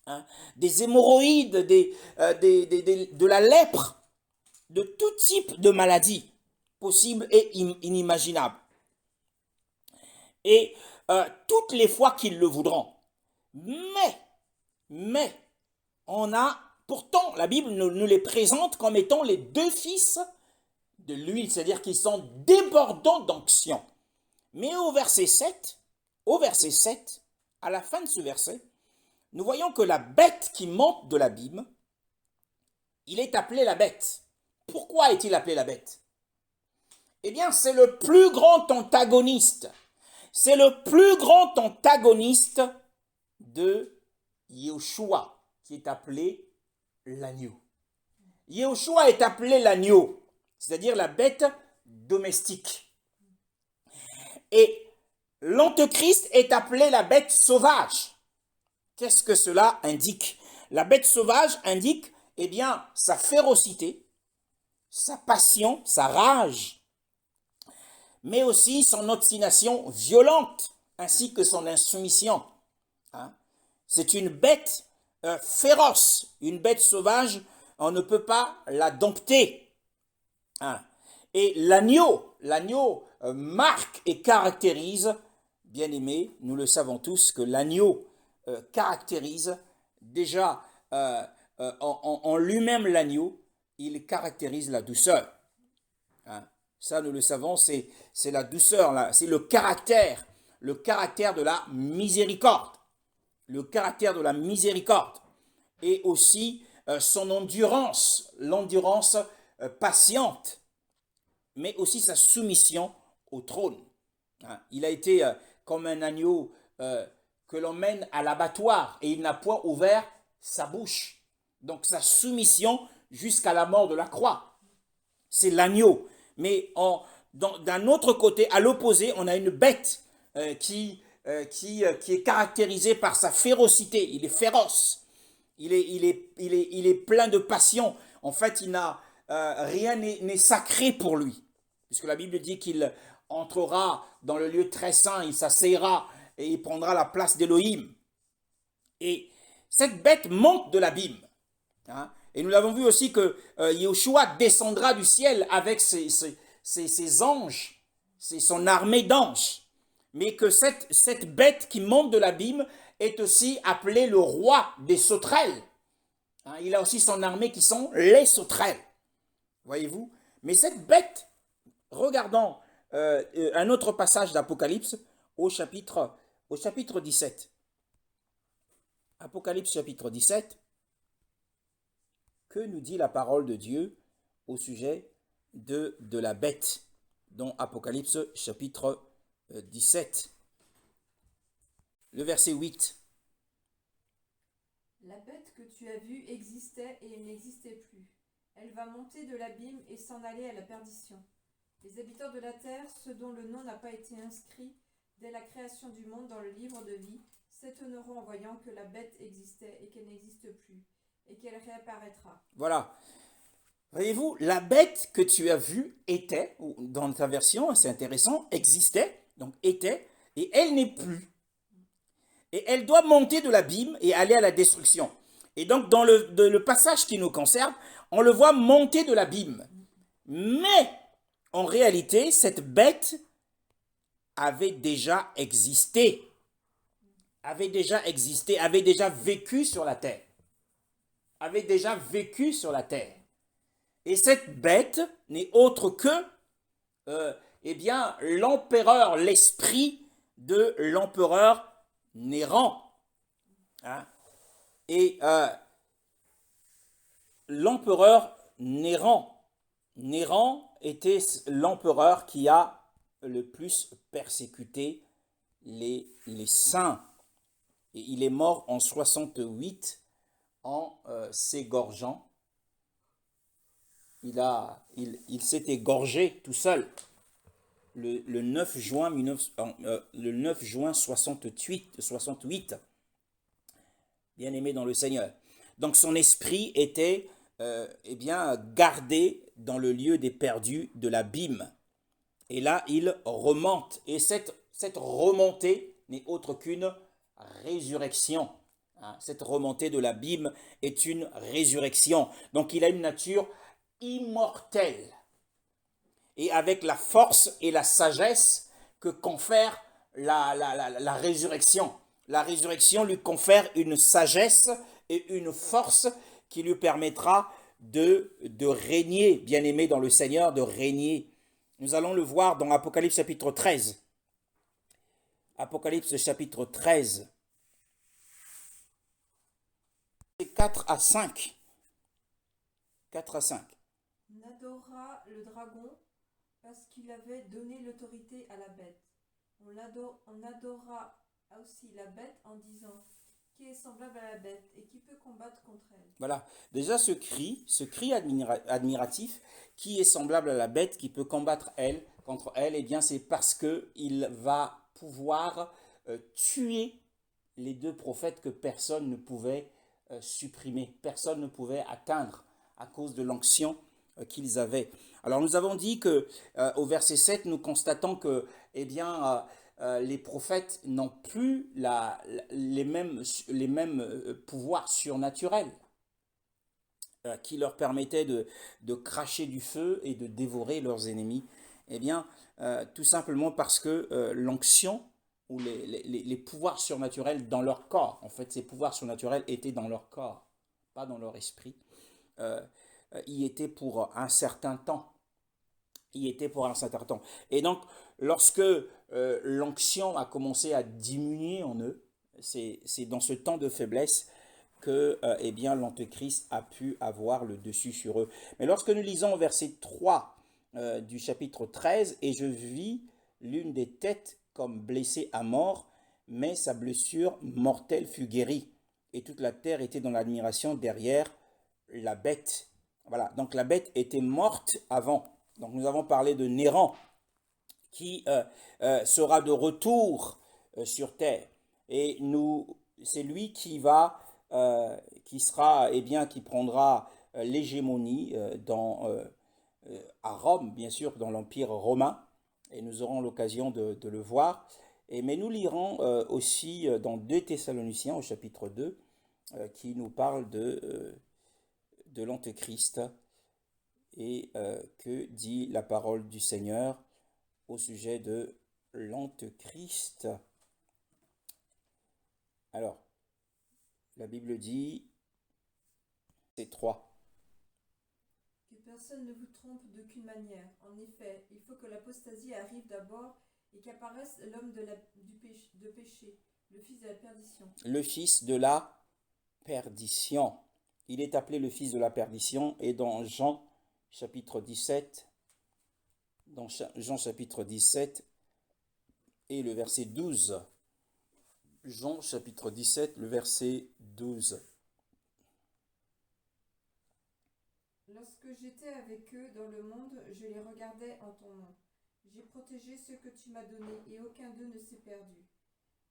Hein, des hémorroïdes, de la lèpre, de tout type de maladies possibles et inimaginables. Et toutes les fois qu'ils le voudront. Mais, pourtant, la Bible nous les présente comme étant les deux fils de l'huile, c'est-à-dire qu'ils sont débordants d'onction. Mais au verset 7, à la fin de ce verset, nous voyons que la bête qui monte de l'abîme, il est appelé la bête. Pourquoi est-il appelé la bête? Eh bien, c'est le plus grand antagoniste. C'est le plus grand antagoniste de Yeshua, qui est appelé l'agneau. Yeshua est appelé l'agneau, c'est-à-dire la bête domestique. Et l'antéchrist est appelé la bête sauvage. Qu'est-ce que cela indique? La bête sauvage indique, eh bien, sa férocité, sa passion, sa rage, mais aussi son obstination violente, ainsi que son insoumission. Hein? C'est une bête féroce, une bête sauvage, on ne peut pas la dompter. Hein? Et l'agneau marque et caractérise, bien aimé, nous le savons tous, que l'agneau caractérise déjà en lui-même l'agneau, il caractérise la douceur. Hein? Ça, nous le savons, c'est la douceur, là, c'est le caractère de la miséricorde. Le caractère de la miséricorde. Et aussi son endurance, l'endurance patiente, mais aussi sa soumission au trône. Hein? Il a été comme un agneau que l'on mène à l'abattoir et il n'a point ouvert sa bouche. Donc sa soumission jusqu'à la mort de la croix. C'est l'agneau. Mais d'un autre côté, à l'opposé, on a une bête qui est caractérisée par sa férocité. Il est féroce. Il est plein de passion. En fait, rien n'est sacré pour lui. Puisque la Bible dit qu'il entrera dans le lieu très saint, il s'asseyra et il prendra la place d'Élohim. Et cette bête monte de l'abîme. Hein? Et nous l'avons vu aussi que Yeshua descendra du ciel avec ses ses anges, c'est son armée d'anges. Mais que cette bête qui monte de l'abîme est aussi appelée le roi des sauterelles. Hein, il a aussi son armée qui sont les sauterelles. Voyez-vous? Mais cette bête, regardons un autre passage d'Apocalypse au chapitre 17. Apocalypse chapitre 17. Que nous dit la parole de Dieu au sujet de la bête dans Apocalypse chapitre 17, le verset 8. La bête que tu as vue existait et elle n'existait plus. Elle va monter de l'abîme et s'en aller à la perdition. Les habitants de la terre, ceux dont le nom n'a pas été inscrit dès la création du monde dans le livre de vie, s'étonneront en voyant que la bête existait et qu'elle n'existe plus, et qu'elle réapparaîtra. Voilà. Voyez-vous, la bête que tu as vue était, ou dans ta version, c'est intéressant, existait, donc était, et elle n'est plus. Et elle doit monter de l'abîme et aller à la destruction. Et donc, dans le passage qui nous concerne, on le voit monter de l'abîme. Mais, en réalité, cette bête avait déjà existé, avait déjà vécu sur la terre. Avait déjà vécu sur la terre. Et cette bête n'est autre que, l'empereur, l'esprit de l'empereur Néron. Hein? Et l'empereur Néron était l'empereur qui a le plus persécuté les saints. Et il est mort en 68 en s'égorgeant. Il s'est égorgé tout seul le 9 juin 68, bien aimé dans le Seigneur. Donc son esprit était gardé dans le lieu des perdus de l'abîme. Et là, il remonte. Et cette remontée n'est autre qu'une résurrection. Hein, cette remontée de l'abîme est une résurrection. Donc il a une nature immortelle. Et avec la force et la sagesse que confère la résurrection. La résurrection lui confère une sagesse et une force qui lui permettra de régner, bien aimé dans le Seigneur, de régner. Nous allons le voir dans Apocalypse chapitre 13. Apocalypse chapitre 13. 4 à 5. 4 à 5. On adora le dragon parce qu'il avait donné l'autorité à la bête. On adora aussi la bête en disant qui est semblable à la bête et qui peut combattre contre elle. Voilà, déjà ce cri admiratif, qui est semblable à la bête, qui peut combattre contre elle, eh bien c'est parce qu'il va pouvoir tuer les deux prophètes que personne ne pouvait supprimer, personne ne pouvait atteindre à cause de l'onction qu'ils avaient. Alors nous avons dit que au verset 7, nous constatons que les prophètes n'ont plus les mêmes pouvoirs surnaturels qui leur permettaient de cracher du feu et de dévorer leurs ennemis. Eh bien, tout simplement parce que l'onction ou les pouvoirs surnaturels dans leur corps, en fait, ces pouvoirs surnaturels étaient dans leur corps, pas dans leur esprit, y étaient pour un certain temps. Et donc, lorsque l'onction a commencé à diminuer en eux, c'est dans ce temps de faiblesse que l'Antéchrist a pu avoir le dessus sur eux. Mais lorsque nous lisons au verset 3 du chapitre 13, « Et je vis l'une des têtes comme blessée à mort, mais sa blessure mortelle fut guérie. Et toute la terre était dans l'admiration derrière la bête. » Voilà, donc la bête était morte avant. Donc nous avons parlé de Néron qui sera de retour sur terre. Et c'est lui qui prendra l'hégémonie à Rome, bien sûr, dans l'Empire romain. Et nous aurons l'occasion de le voir. Mais nous lirons aussi dans 2 Thessaloniciens au chapitre 2 qui nous parle de l'Antéchrist Et que dit la parole du Seigneur au sujet de l'Antéchrist? Alors, la Bible dit, c'est 3. Que personne ne vous trompe d'aucune manière. En effet, il faut que l'apostasie arrive d'abord et qu'apparaisse l'homme de péché, le fils de la perdition. Le fils de la perdition. Il est appelé le fils de la perdition, et dans Jean chapitre 17, et le verset 12. Jean chapitre 17, le verset 12. Lorsque j'étais avec eux dans le monde, je les regardais en ton nom. J'ai protégé ceux que tu m'as donnés, et aucun d'eux ne s'est perdu,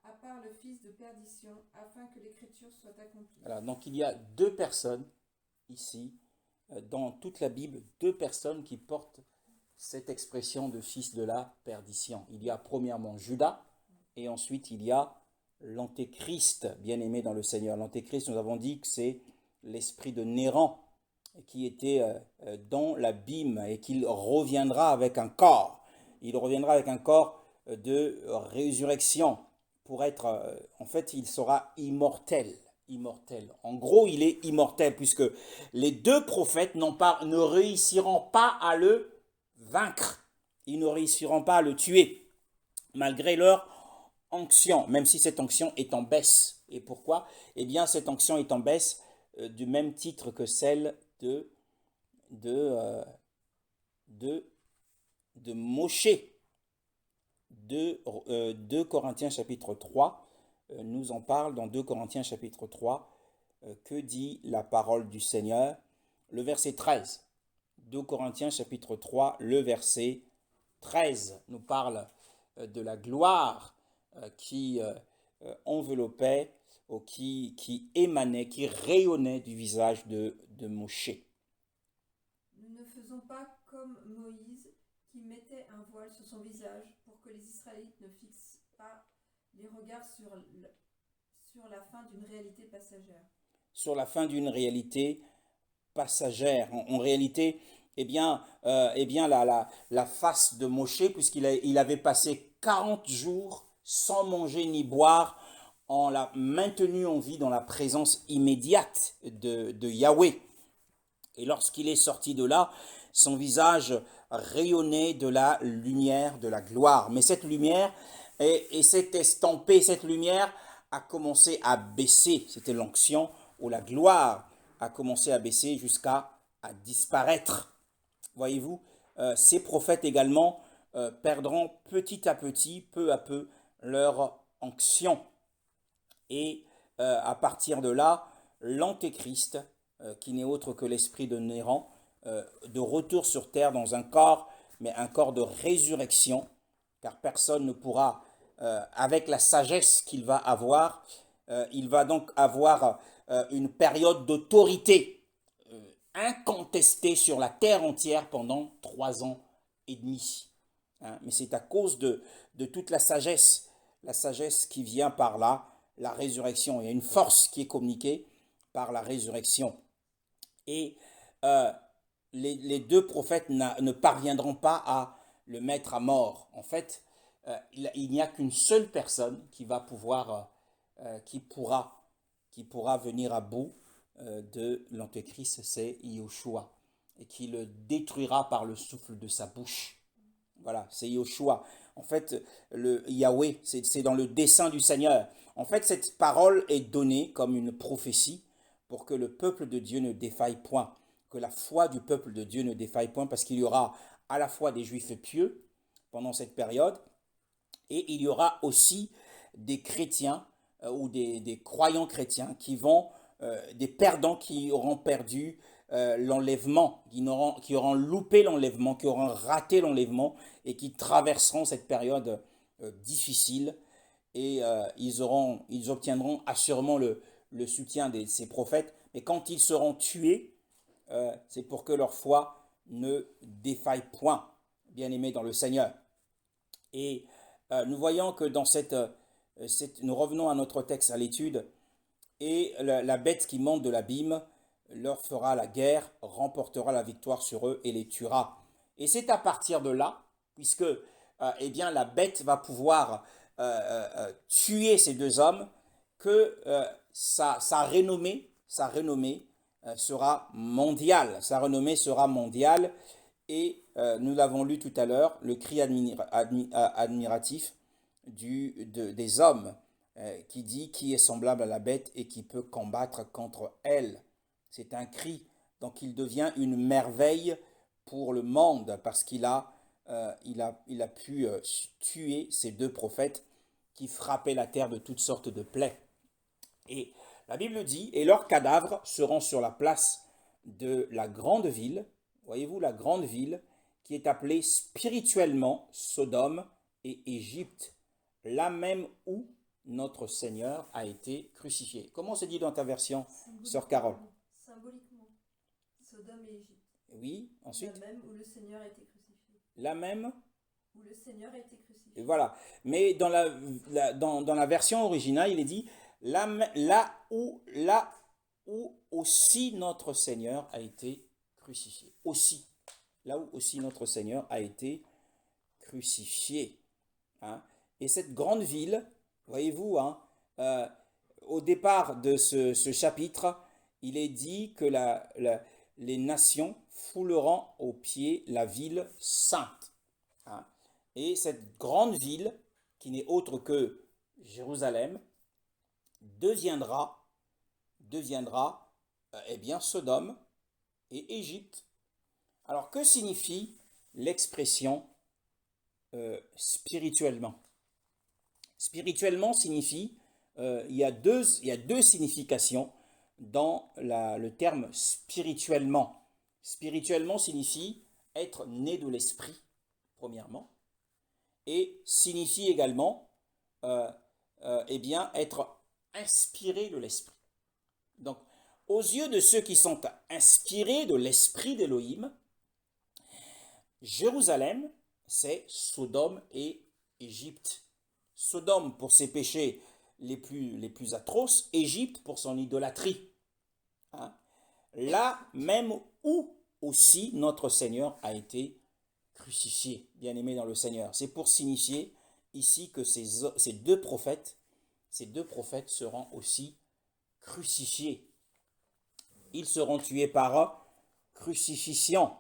à part le fils de perdition, afin que l'écriture soit accomplie. Voilà, donc il y a 2 personnes ici, dans toute la Bible, 2 personnes qui portent cette expression de fils de la perdition. Il y a premièrement Judas, et ensuite il y a l'Antéchrist, bien-aimé dans le Seigneur. L'Antéchrist, nous avons dit que c'est l'esprit de Néran qui était dans l'abîme et qu'il reviendra avec un corps. Il reviendra avec un corps de résurrection pour être, en fait, il sera immortel. En gros, il est immortel puisque les 2 prophètes ne réussiront pas à le vaincre. Ils ne réussiront pas à le tuer malgré leur onction, même si cette onction est en baisse. Et pourquoi? Eh bien, cette onction est en baisse du même titre que celle de Moshe. 2 Corinthiens chapitre 3 nous en parle. Dans 2 Corinthiens chapitre 3, que dit la parole du Seigneur? Le verset 13. 2 Corinthiens chapitre 3, le verset 13 nous parle de la gloire qui enveloppait, ou qui émanait, qui rayonnait du visage de Moshe. Nous ne faisons pas comme Moïse, qui mettait un voile sur son visage pour que les Israélites ne fixent pas les regards sur la fin d'une réalité passagère. Sur la fin d'une réalité passagère. En réalité, la face de Moshe, puisqu'il avait passé 40 jours sans manger ni boire, on l'a maintenu en vie dans la présence immédiate de Yahweh. Et lorsqu'il est sorti de là, son visage rayonnait de la lumière, de la gloire. Mais cette lumière s'est estampée, cette lumière a commencé à baisser. C'était l'onction où la gloire a commencé à baisser jusqu'à disparaître. Voyez-vous, ces prophètes également perdront petit à petit, peu à peu, leur onction. Et à partir de là, l'Antéchrist, qui n'est autre que l'esprit de Néran, de retour sur terre dans un corps, mais un corps de résurrection, car personne ne pourra, avec la sagesse qu'il va avoir, il va donc avoir une période d'autorité incontestée sur la terre entière pendant 3 ans et demi. Mais c'est à cause de toute la sagesse qui vient par là, la résurrection. Il y a une force qui est communiquée par la résurrection. Et les 2 prophètes ne parviendront pas à le mettre à mort. En fait, il n'y a qu'une seule personne qui va pouvoir, qui pourra venir à bout de l'Antéchrist, c'est Yahushua, et qui le détruira par le souffle de sa bouche. Voilà, c'est Yahushua. En fait, le Yahweh, c'est dans le dessein du Seigneur. En fait, cette parole est donnée comme une prophétie pour que le peuple de Dieu ne défaille point, que la foi du peuple de Dieu ne défaille point, parce qu'il y aura à la fois des Juifs pieux pendant cette période, et il y aura aussi des chrétiens ou des croyants chrétiens qui vont, des perdants qui auront perdu l'enlèvement, qui auront loupé l'enlèvement, qui auront raté l'enlèvement et qui traverseront cette période difficile, et ils obtiendront assurément le soutien de ces prophètes. Mais quand ils seront tués, c'est pour que leur foi ne défaille point, bien-aimés dans le Seigneur. Et nous voyons que dans nous revenons à notre texte, à l'étude, et la bête qui monte de l'abîme, leur fera la guerre, remportera la victoire sur eux et les tuera. Et c'est à partir de là, puisque eh bien, la bête va pouvoir tuer ces deux hommes, que sa renommée sera mondiale. Sa renommée sera mondiale. Et nous l'avons lu tout à l'heure, le cri admiratif des hommes qui dit qui est semblable à la bête et qui peut combattre contre elle. C'est un cri. Donc il devient une merveille pour le monde parce il a pu tuer ces deux prophètes qui frappaient la terre de toutes sortes de plaies. Et la Bible dit, et leurs cadavres seront sur la place de la grande ville, voyez-vous, la grande ville qui est appelée spirituellement Sodome et Égypte, là même où notre Seigneur a été crucifié. Comment c'est dit dans ta version, sœur Carole? Symboliquement, Sodome et Égypte. Oui, ensuite. La même où le Seigneur a été crucifié. La même où le Seigneur a été crucifié. Et voilà. Mais dans la version originale, il est dit là où aussi notre Seigneur a été crucifié. Aussi. Là où aussi notre Seigneur a été crucifié. Hein. Et cette grande ville, voyez-vous, hein, au départ de ce chapitre, il est dit que les nations fouleront aux pieds la ville sainte. Hein. Et cette grande ville, qui n'est autre que Jérusalem, deviendra eh bien, Sodome et Égypte. Alors, que signifie l'expression spirituellement? Spirituellement signifie, il y a deux significations dans le terme spirituellement. Spirituellement signifie être né de l'esprit, premièrement, et signifie également eh bien, être inspiré de l'esprit. Donc, aux yeux de ceux qui sont inspirés de l'esprit d'Élohim, Jérusalem, c'est Sodome et Égypte. Sodome pour ses péchés les plus atroces, Égypte pour son idolâtrie. Hein? Là même où aussi notre Seigneur a été crucifié, bien-aimé dans le Seigneur. C'est pour signifier ici que ces deux prophètes seront aussi crucifiés. Ils seront tués par crucifixion.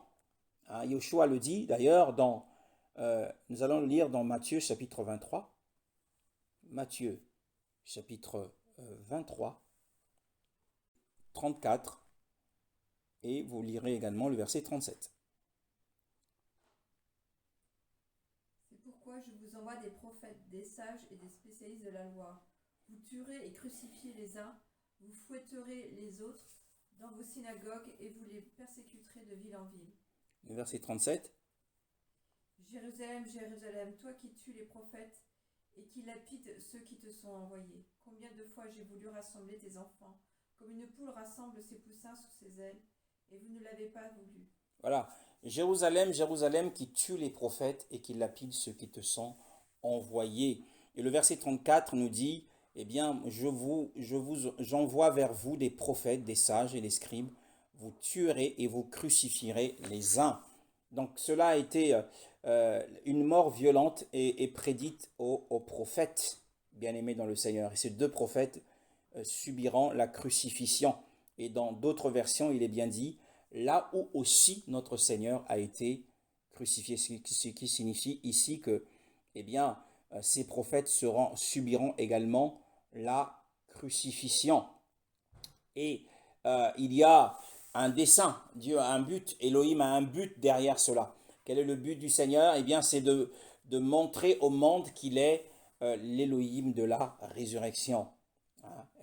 Hein, Yoshua le dit d'ailleurs, nous allons le lire dans Matthieu chapitre 23. Matthieu chapitre 23, 34, et vous lirez également le verset 37. C'est pourquoi je vous envoie des prophètes, des sages et des spécialistes de la loi. Vous tuerez et crucifiez les uns, vous fouetterez les autres dans vos synagogues et vous les persécuterez de ville en ville. Le verset 37. Jérusalem, Jérusalem, toi qui tues les prophètes et qui lapides ceux qui te sont envoyés. Combien de fois j'ai voulu rassembler tes enfants, comme une poule rassemble ses poussins sous ses ailes, et vous ne l'avez pas voulu. Voilà. Jérusalem, Jérusalem, qui tue les prophètes et qui lapide ceux qui te sont envoyés. Et le verset 34 nous dit, eh bien, j'envoie vers vous des prophètes, des sages et des scribes. Vous tuerez et vous crucifierez les uns. Donc cela a été une mort violente et prédite aux prophètes, bien-aimés dans le Seigneur. Et ces deux prophètes subiront la crucifixion. Et dans d'autres versions, il est bien dit, là où aussi notre Seigneur a été crucifié. Ce qui signifie ici que, eh bien, ces prophètes subiront également la crucifixion. Et il y a un dessein, Dieu a un but, Elohim a un but derrière cela. Quel est le but du Seigneur? Eh bien, c'est de montrer au monde qu'il est l'Elohim de la résurrection.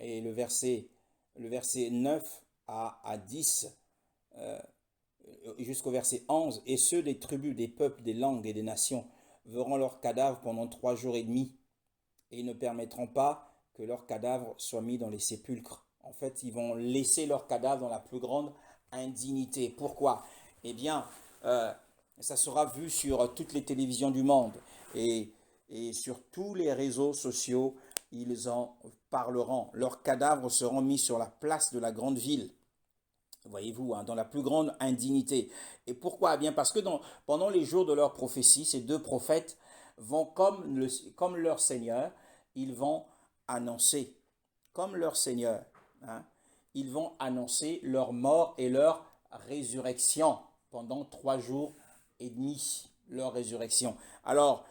Et le verset 9 à 10, jusqu'au verset 11, et ceux des tribus, des peuples, des langues et des nations verront leurs cadavres pendant 3 jours et demi, et ils ne permettront pas que leurs cadavres soient mis dans les sépulcres. En fait, ils vont laisser leurs cadavres dans la plus grande indignité. Pourquoi? Eh bien, ça sera vu sur toutes les télévisions du monde et sur tous les réseaux sociaux, ils en parleront. Leurs cadavres seront mis sur la place de la grande ville. Voyez-vous, hein, dans la plus grande indignité. Et pourquoi? Eh bien parce que pendant les jours de leur prophétie, ces deux prophètes vont, comme leur Seigneur, ils vont annoncer, comme leur Seigneur, hein, ils vont annoncer leur mort et leur résurrection pendant 3 jours et demi, leur résurrection. Alors,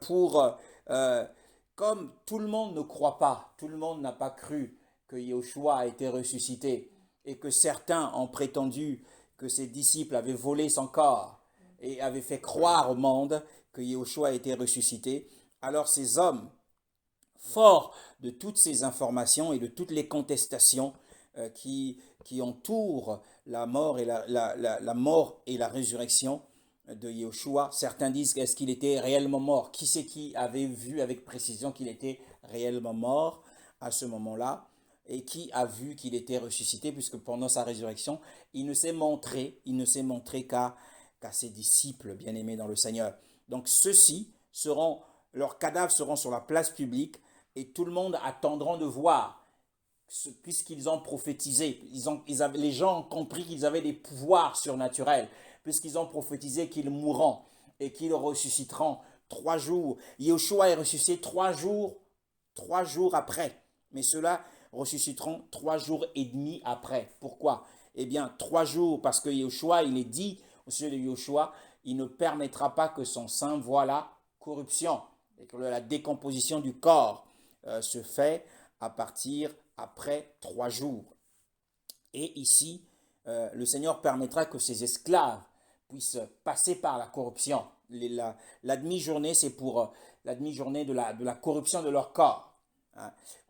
pour, euh, comme tout le monde ne croit pas, tout le monde n'a pas cru que Yeshua a été ressuscité, et que certains ont prétendu que ses disciples avaient volé son corps et avaient fait croire au monde que Yeshua était ressuscité, alors ces hommes, forts de toutes ces informations et de toutes les contestations qui entourent la mort et la mort et la résurrection de Yeshua, certains disent est-ce qu'il était réellement mort? Qui c'est qui avait vu avec précision qu'il était réellement mort à ce moment-là? Et qui a vu qu'il était ressuscité, puisque pendant sa résurrection, il ne s'est montré qu'à ses disciples bien-aimés dans le Seigneur. Donc leurs cadavres seront sur la place publique et tout le monde attendra de voir, puisqu'ils ont prophétisé, les gens ont compris qu'ils avaient des pouvoirs surnaturels, puisqu'ils ont prophétisé qu'ils mourront et qu'ils ressusciteront 3 jours. Yeshua est ressuscité 3 jours après, mais cela ressusciteront 3 jours et demi après. Pourquoi? Eh bien, 3 jours, parce que Yeshua, il est dit au sujet de Yeshua, il ne permettra pas que son sang voie la corruption et que la décomposition du corps se fait à partir après 3 jours. Et ici, le Seigneur permettra que ses esclaves puissent passer par la corruption. La demi-journée, c'est pour la demi-journée de la corruption de leur corps.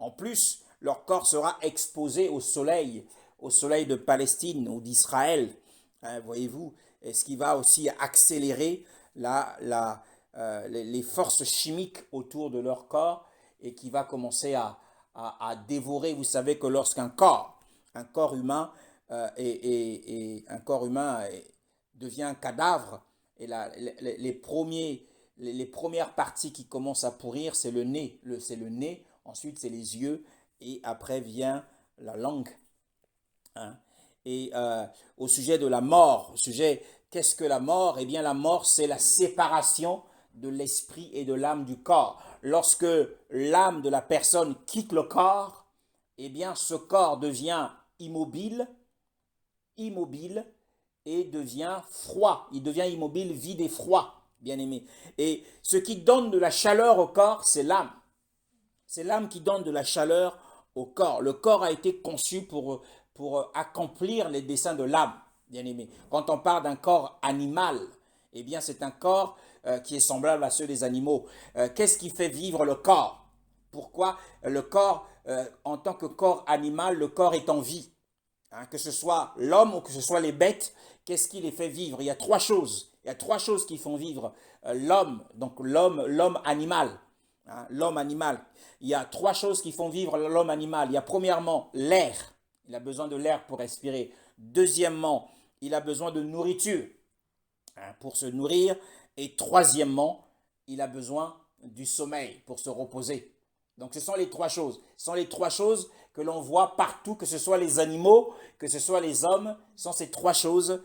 En plus, leur corps sera exposé au soleil de Palestine ou d'Israël, voyez-vous, ce qui va aussi accélérer les forces chimiques autour de leur corps et qui va commencer à dévorer. Vous savez que lorsqu'un corps humain devient un cadavre, et les premières parties qui commencent à pourrir, c'est le nez, ensuite c'est les yeux, et après vient la langue. Hein. Et au sujet de la mort, qu'est-ce que la mort? Eh bien la mort, c'est la séparation de l'esprit et de l'âme du corps. Lorsque l'âme de la personne quitte le corps, eh bien ce corps devient immobile et devient froid. Il devient immobile, vide et froid, bien aimé. Et ce qui donne de la chaleur au corps, c'est l'âme. C'est l'âme qui donne de la chaleur au corps. Le corps a été conçu pour accomplir les desseins de l'âme, bien aimé. Quand on parle d'un corps animal, eh bien c'est un corps qui est semblable à ceux des animaux. Qu'est-ce qui fait vivre le corps? Pourquoi le corps, en tant que corps animal, le corps est en vie? Que ce soit l'homme ou que ce soit les bêtes, qu'est-ce qui les fait vivre? Il y a 3 choses. Il y a 3 choses qui font vivre l'homme, donc l'homme animal. L'homme animal. Il y a 3 choses qui font vivre l'homme animal. Il y a premièrement l'air. Il a besoin de l'air pour respirer. Deuxièmement, il a besoin de nourriture pour se nourrir. Et troisièmement, il a besoin du sommeil pour se reposer. Donc ce sont les 3 choses. Ce sont les 3 choses que l'on voit partout, que ce soit les animaux, que ce soit les hommes. Ce sont ces 3 choses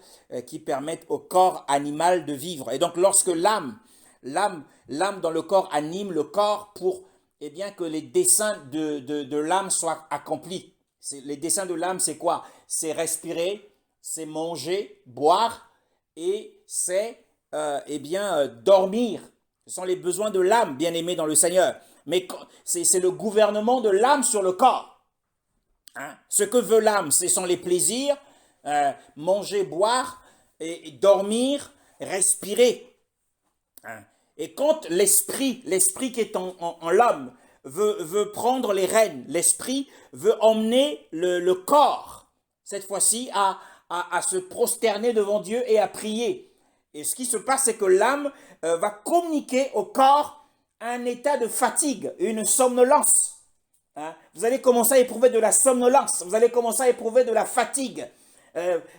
qui permettent au corps animal de vivre. Et donc lorsque l'âme dans le corps anime le corps pour que les desseins de l'âme soient accomplis. Les desseins de l'âme, c'est quoi? C'est respirer, c'est manger, boire et c'est dormir. Ce sont les besoins de l'âme, bien aimé dans le Seigneur. Mais c'est le gouvernement de l'âme sur le corps. Ce que veut l'âme, ce sont les plaisirs, manger, boire, et dormir, respirer. Et quand l'esprit qui est en l'homme veut prendre les rênes, l'esprit veut emmener le corps, cette fois-ci, à se prosterner devant Dieu et à prier. Et ce qui se passe, c'est que l'âme va communiquer au corps un état de fatigue, une somnolence. Vous allez commencer à éprouver de la somnolence, vous allez commencer à éprouver de la fatigue.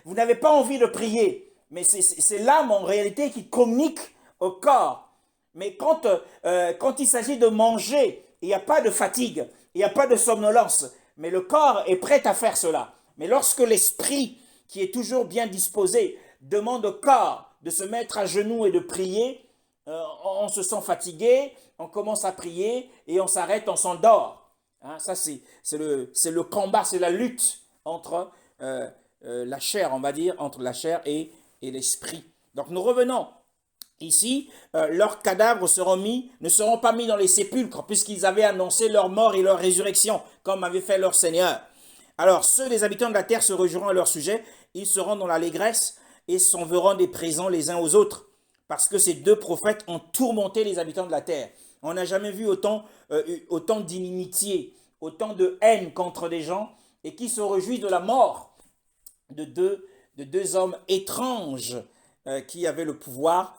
Vous n'avez pas envie de prier, mais c'est l'âme en réalité qui communique au corps. Mais quand il s'agit de manger, il n'y a pas de fatigue, il n'y a pas de somnolence, mais le corps est prêt à faire cela. Mais lorsque l'esprit qui est toujours bien disposé, demande au corps de se mettre à genoux et de prier. On se sent fatigué, on commence à prier et on s'arrête, on s'endort. Hein, ça, c'est le combat, c'est la lutte entre la chair, on va dire, entre la chair et l'esprit. Donc nous revenons. Ici, leurs cadavres ne seront pas mis dans les sépulcres, puisqu'ils avaient annoncé leur mort et leur résurrection, comme avait fait leur Seigneur. Alors, ceux des habitants de la terre se réjouiront à leur sujet, ils seront dans l'allégresse et s'enverront des présents les uns aux autres, parce que ces deux prophètes ont tourmenté les habitants de la terre. On n'a jamais vu autant d'inimitié, autant de haine contre des gens, et qui se réjouissent de la mort de deux hommes étranges qui avaient le pouvoir,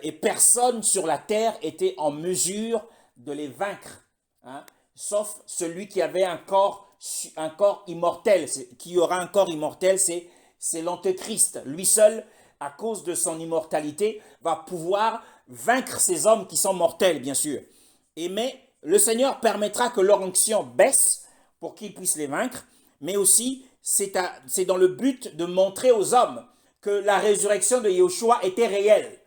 et personne sur la terre était en mesure de les vaincre, hein, sauf celui qui avait un corps immortel. Qui aura un corps immortel, c'est l'Antéchrist. Lui seul, à cause de son immortalité, va pouvoir vaincre ces hommes qui sont mortels, bien sûr. Mais le Seigneur permettra que leur onction baisse pour qu'ils puissent les vaincre, mais aussi c'est dans le but de montrer aux hommes que la résurrection de Yahushua était réelle,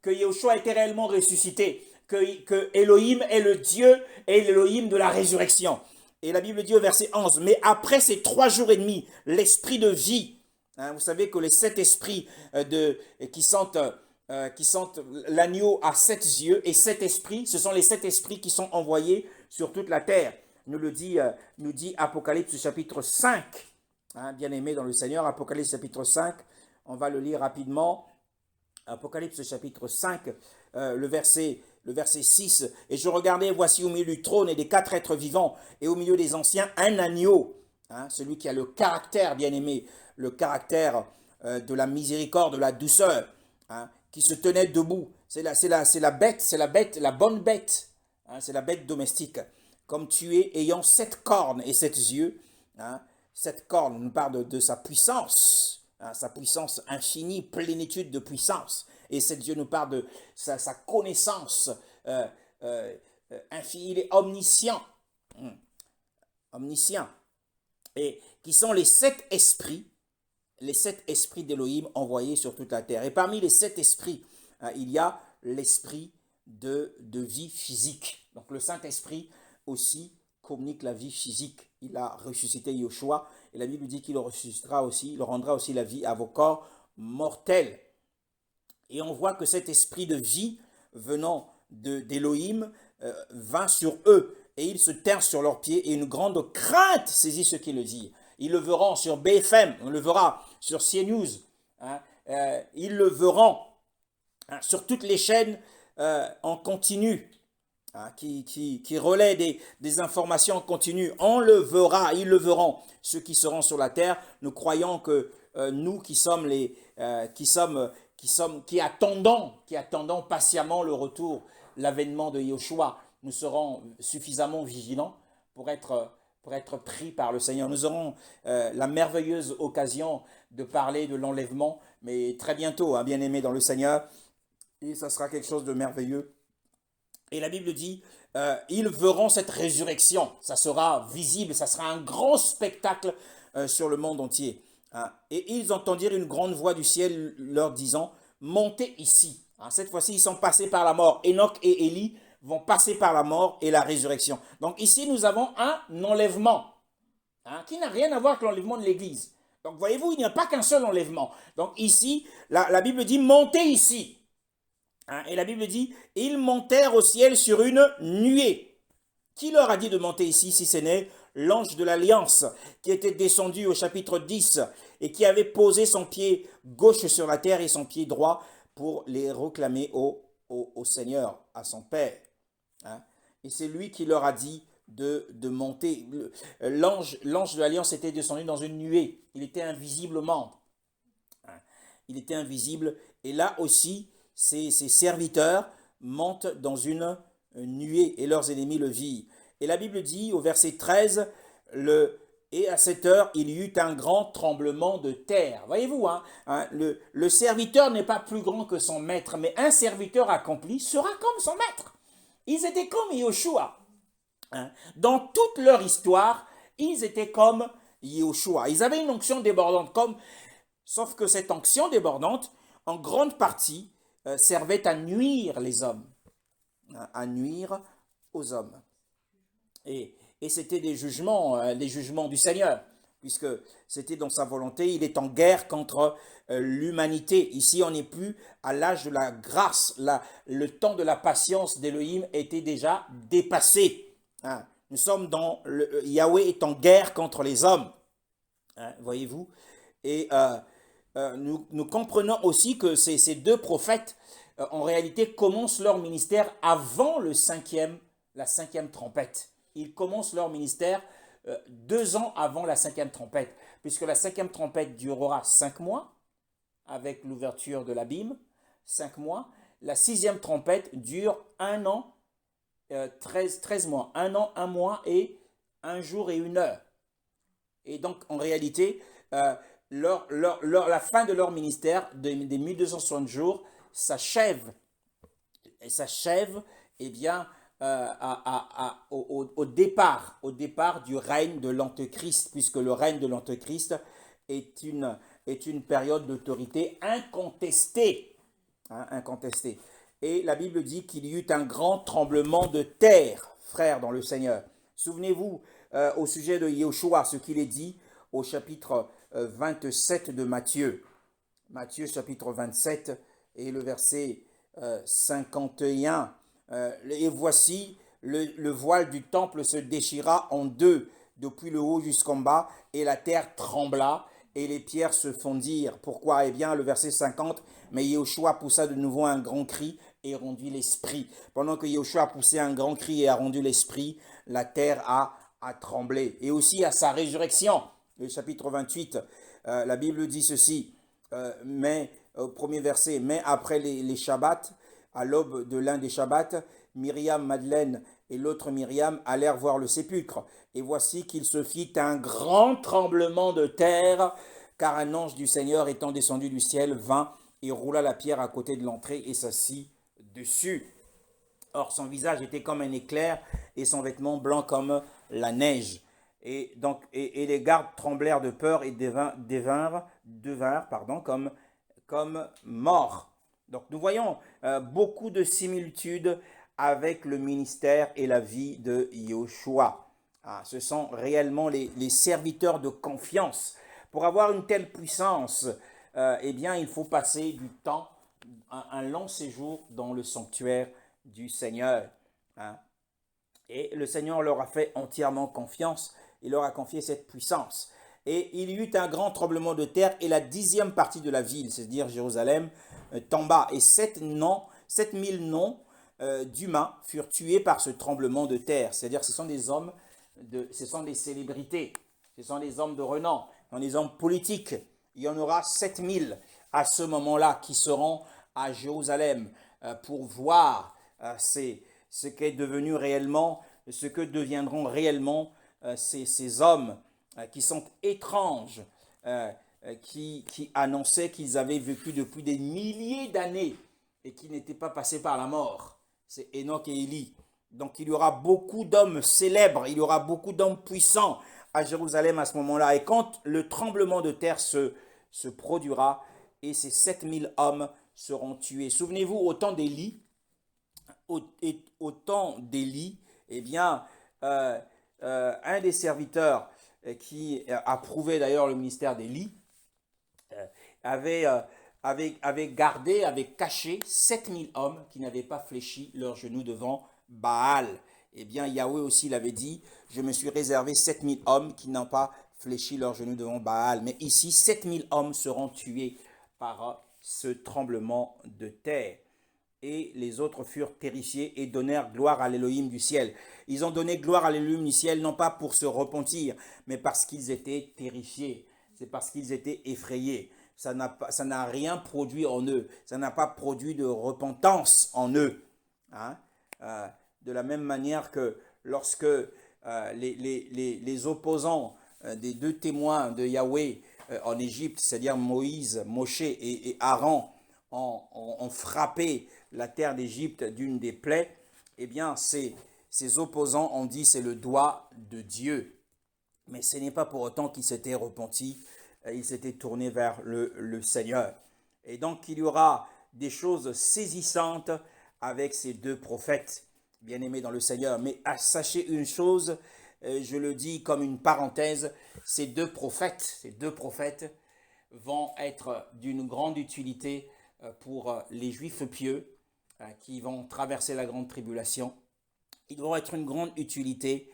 que Yahushua était réellement ressuscité, que Elohim est le Dieu et l'Elohim de la résurrection. Et la Bible dit au verset 11, « Mais après ces 3 jours et demi, l'esprit de vie, hein, vous savez que les 7 esprits qui sentent l'agneau a 7 yeux, et 7 esprits, ce sont les 7 esprits qui sont envoyés sur toute la terre. Nous dit Apocalypse chapitre 5, hein, bien-aimé dans le Seigneur, Apocalypse chapitre 5, on va le lire rapidement. Apocalypse chapitre 5, le verset 6. « Et je regardais, voici au milieu du trône et des 4 êtres vivants, et au milieu des anciens, un agneau, hein, celui qui a le caractère, bien-aimé, le caractère de la miséricorde, de la douceur, hein, qui se tenait debout. C'est la bête, la bonne bête, hein, c'est la bête domestique, comme tuée, ayant 7 cornes et 7 yeux. Hein, 7 cornes nous parle de sa puissance, sa puissance infinie, plénitude de puissance. Et 7 yeux nous parle de sa connaissance infinie. Il est omniscient. Omniscient. Et qui sont les 7 esprits d'Élohim envoyés sur toute la terre. Et parmi les 7 esprits, il y a l'esprit de vie physique. Donc le Saint-Esprit aussi communique la vie physique. Il a ressuscité Yahushua, et la Bible dit qu'il le ressuscitera aussi, il rendra aussi la vie à vos corps mortels. Et on voit que cet esprit de vie venant d'Élohim vint sur eux, et ils se tinrent sur leurs pieds, et une grande crainte saisit ceux qui le dirent. Ils le verront sur BFM, on le verra sur CNews, hein, ils le verront hein, sur toutes les chaînes en continu, hein, qui relaient des informations en continu. On le verra, ils le verront, ceux qui seront sur la terre. Nous croyons que nous qui attendons patiemment le retour, l'avènement de Yahushua, nous serons suffisamment vigilants pour être pris par le Seigneur. Nous aurons la merveilleuse occasion de parler de l'enlèvement, mais très bientôt, hein, bien-aimés dans le Seigneur, et ça sera quelque chose de merveilleux. Et la Bible dit, ils verront cette résurrection, ça sera visible, ça sera un grand spectacle sur le monde entier. Hein. Et ils entendirent une grande voix du ciel leur disant, montez ici. Hein, cette fois-ci, ils sont passés par la mort. Enoch et Élie vont passer par la mort et la résurrection. Donc ici, nous avons un enlèvement, hein, qui n'a rien à voir avec l'enlèvement de l'Église. Donc voyez-vous, il n'y a pas qu'un seul enlèvement. Donc ici, la Bible dit, montez ici. Hein, et la Bible dit, ils montèrent au ciel sur une nuée. Qui leur a dit de monter ici si ce n'est l'ange de l'Alliance qui était descendu au chapitre 10 et qui avait posé son pied gauche sur la terre et son pied droit pour les réclamer au Seigneur, à son Père. Hein? Et c'est lui qui leur a dit de monter. L'ange de l'Alliance était descendu dans une nuée. Il était invisiblement. Hein? Il était invisible. Et là aussi, ses serviteurs montent dans une nuée et leurs ennemis le virent. Et la Bible dit au verset 13, et à cette heure, il y eut un grand tremblement de terre. Voyez-vous, le serviteur n'est pas plus grand que son maître, mais un serviteur accompli sera comme son maître. Ils étaient comme Yahushua. Hein. Dans toute leur histoire, ils étaient comme Yahushua. Ils avaient une onction débordante, comme Sauf que cette onction débordante, en grande partie, servait à nuire les hommes, hein, à nuire aux hommes. Et c'était les jugements du Seigneur, puisque c'était dans sa volonté, il est en guerre contre l'humanité. Ici, on n'est plus à l'âge de la grâce, le temps de la patience d'Élohim était déjà dépassé. Hein. Nous sommes Yahweh est en guerre contre les hommes, hein, voyez-vous. Et nous comprenons aussi que ces deux prophètes, en réalité, commencent leur ministère avant la cinquième trompette. Ils commencent leur ministère 2 ans avant la cinquième trompette, puisque la cinquième trompette durera 5 mois, avec l'ouverture de l'abîme, 5 mois. La sixième trompette dure 1 an, 13 mois. 1 an, 1 mois et 1 jour et 1 heure. Et donc, en réalité, la fin de leur ministère, des 1260 jours, s'achève. Et s'achève, eh bien, au départ du règne de l'Antéchrist, puisque le règne de l'Antéchrist est une période d'autorité incontestée, hein, incontestée. Et la Bible dit qu'il y eut un grand tremblement de terre, frères dans le Seigneur. Souvenez-vous au sujet de Yeshua, ce qu'il est dit au chapitre 27 de Matthieu. Matthieu chapitre 27 et le verset 51. Et voici, le voile du temple se déchira en deux, depuis le haut jusqu'en bas, et la terre trembla, et les pierres se fondirent. Pourquoi? Eh bien, le verset 50, mais Yeshua poussa de nouveau un grand cri et rendit l'esprit. Pendant que Yeshua poussait un grand cri et a rendu l'esprit, la terre a tremblé. Et aussi à sa résurrection, le chapitre 28, la Bible dit ceci, mais au premier verset, mais après les Shabbats, à l'aube de l'un des Shabbats, Myriam, Madeleine et l'autre Myriam allèrent voir le sépulcre. Et voici qu'il se fit un grand tremblement de terre, car un ange du Seigneur étant descendu du ciel vint et roula la pierre à côté de l'entrée et s'assit dessus. Or son visage était comme un éclair et son vêtement blanc comme la neige. Et les gardes tremblèrent de peur et devinrent comme morts. Donc nous voyons beaucoup de similitudes avec le ministère et la vie de Yeshua. Ah, ce sont réellement les serviteurs de confiance. Pour avoir une telle puissance, eh bien, il faut passer du temps, un long séjour dans le sanctuaire du Seigneur. Hein. Et le Seigneur leur a fait entièrement confiance. Il leur a confié cette puissance. Et il y eut un grand tremblement de terre et la 10e partie de la ville, c'est-à-dire Jérusalem, tomba. Et 7000 noms d'humains furent tués par ce tremblement de terre. C'est-à-dire ce sont des hommes, ce sont des célébrités, ce sont des hommes de renom, ce sont des hommes politiques. Il y en aura 7000 à ce moment-là qui seront à Jérusalem pour voir ce qu'est devenu réellement, ce que deviendront réellement ces hommes qui sont étranges, qui annonçaient qu'ils avaient vécu depuis des milliers d'années et qui n'étaient pas passés par la mort. C'est Enoch et Élie. Donc il y aura beaucoup d'hommes célèbres, il y aura beaucoup d'hommes puissants à Jérusalem à ce moment-là. Et quand le tremblement de terre se produira, et ces 7000 hommes seront tués. Souvenez-vous, au temps d'Élie, eh bien, un des serviteurs qui approuvait d'ailleurs le ministère d'Élie avait gardé, avait caché 7000 hommes qui n'avaient pas fléchi leurs genoux devant Baal. Eh bien, Yahweh aussi l'avait dit, je me suis réservé 7000 hommes qui n'ont pas fléchi leurs genoux devant Baal. Mais ici, 7000 hommes seront tués par ce tremblement de terre. Et les autres furent terrifiés et donnèrent gloire à l'Élohim du ciel. Ils ont donné gloire à l'Élohim du ciel, non pas pour se repentir, mais parce qu'ils étaient terrifiés. C'est parce qu'ils étaient effrayés. Ça n'a rien produit en eux. Ça n'a pas produit de repentance en eux. Hein? De la même manière que lorsque les opposants des deux témoins de Yahweh en Égypte, c'est-à-dire Moïse, Moshe et Aaron, ont frappé la terre d'Égypte d'une des plaies, eh bien, ces opposants ont dit c'est le doigt de Dieu. Mais ce n'est pas pour autant qu'ils s'étaient repentis il s'était tourné vers le Seigneur. Et donc il y aura des choses saisissantes avec ces deux prophètes, bien-aimés dans le Seigneur. Mais sachez une chose, je le dis comme une parenthèse, ces deux prophètes vont être d'une grande utilité pour les Juifs pieux qui vont traverser la grande tribulation. Ils vont être une grande utilité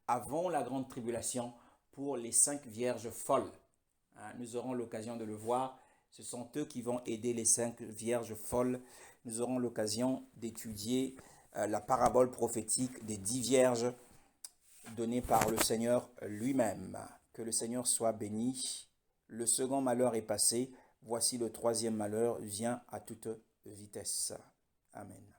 avant la grande tribulation pour les 5 vierges folles. Nous aurons l'occasion de le voir. Ce sont eux qui vont aider les 5 vierges folles. Nous aurons l'occasion d'étudier la parabole prophétique des 10 vierges donnée par le Seigneur lui-même. Que le Seigneur soit béni. Le second malheur est passé. Voici le troisième malheur vient à toute vitesse. Amen.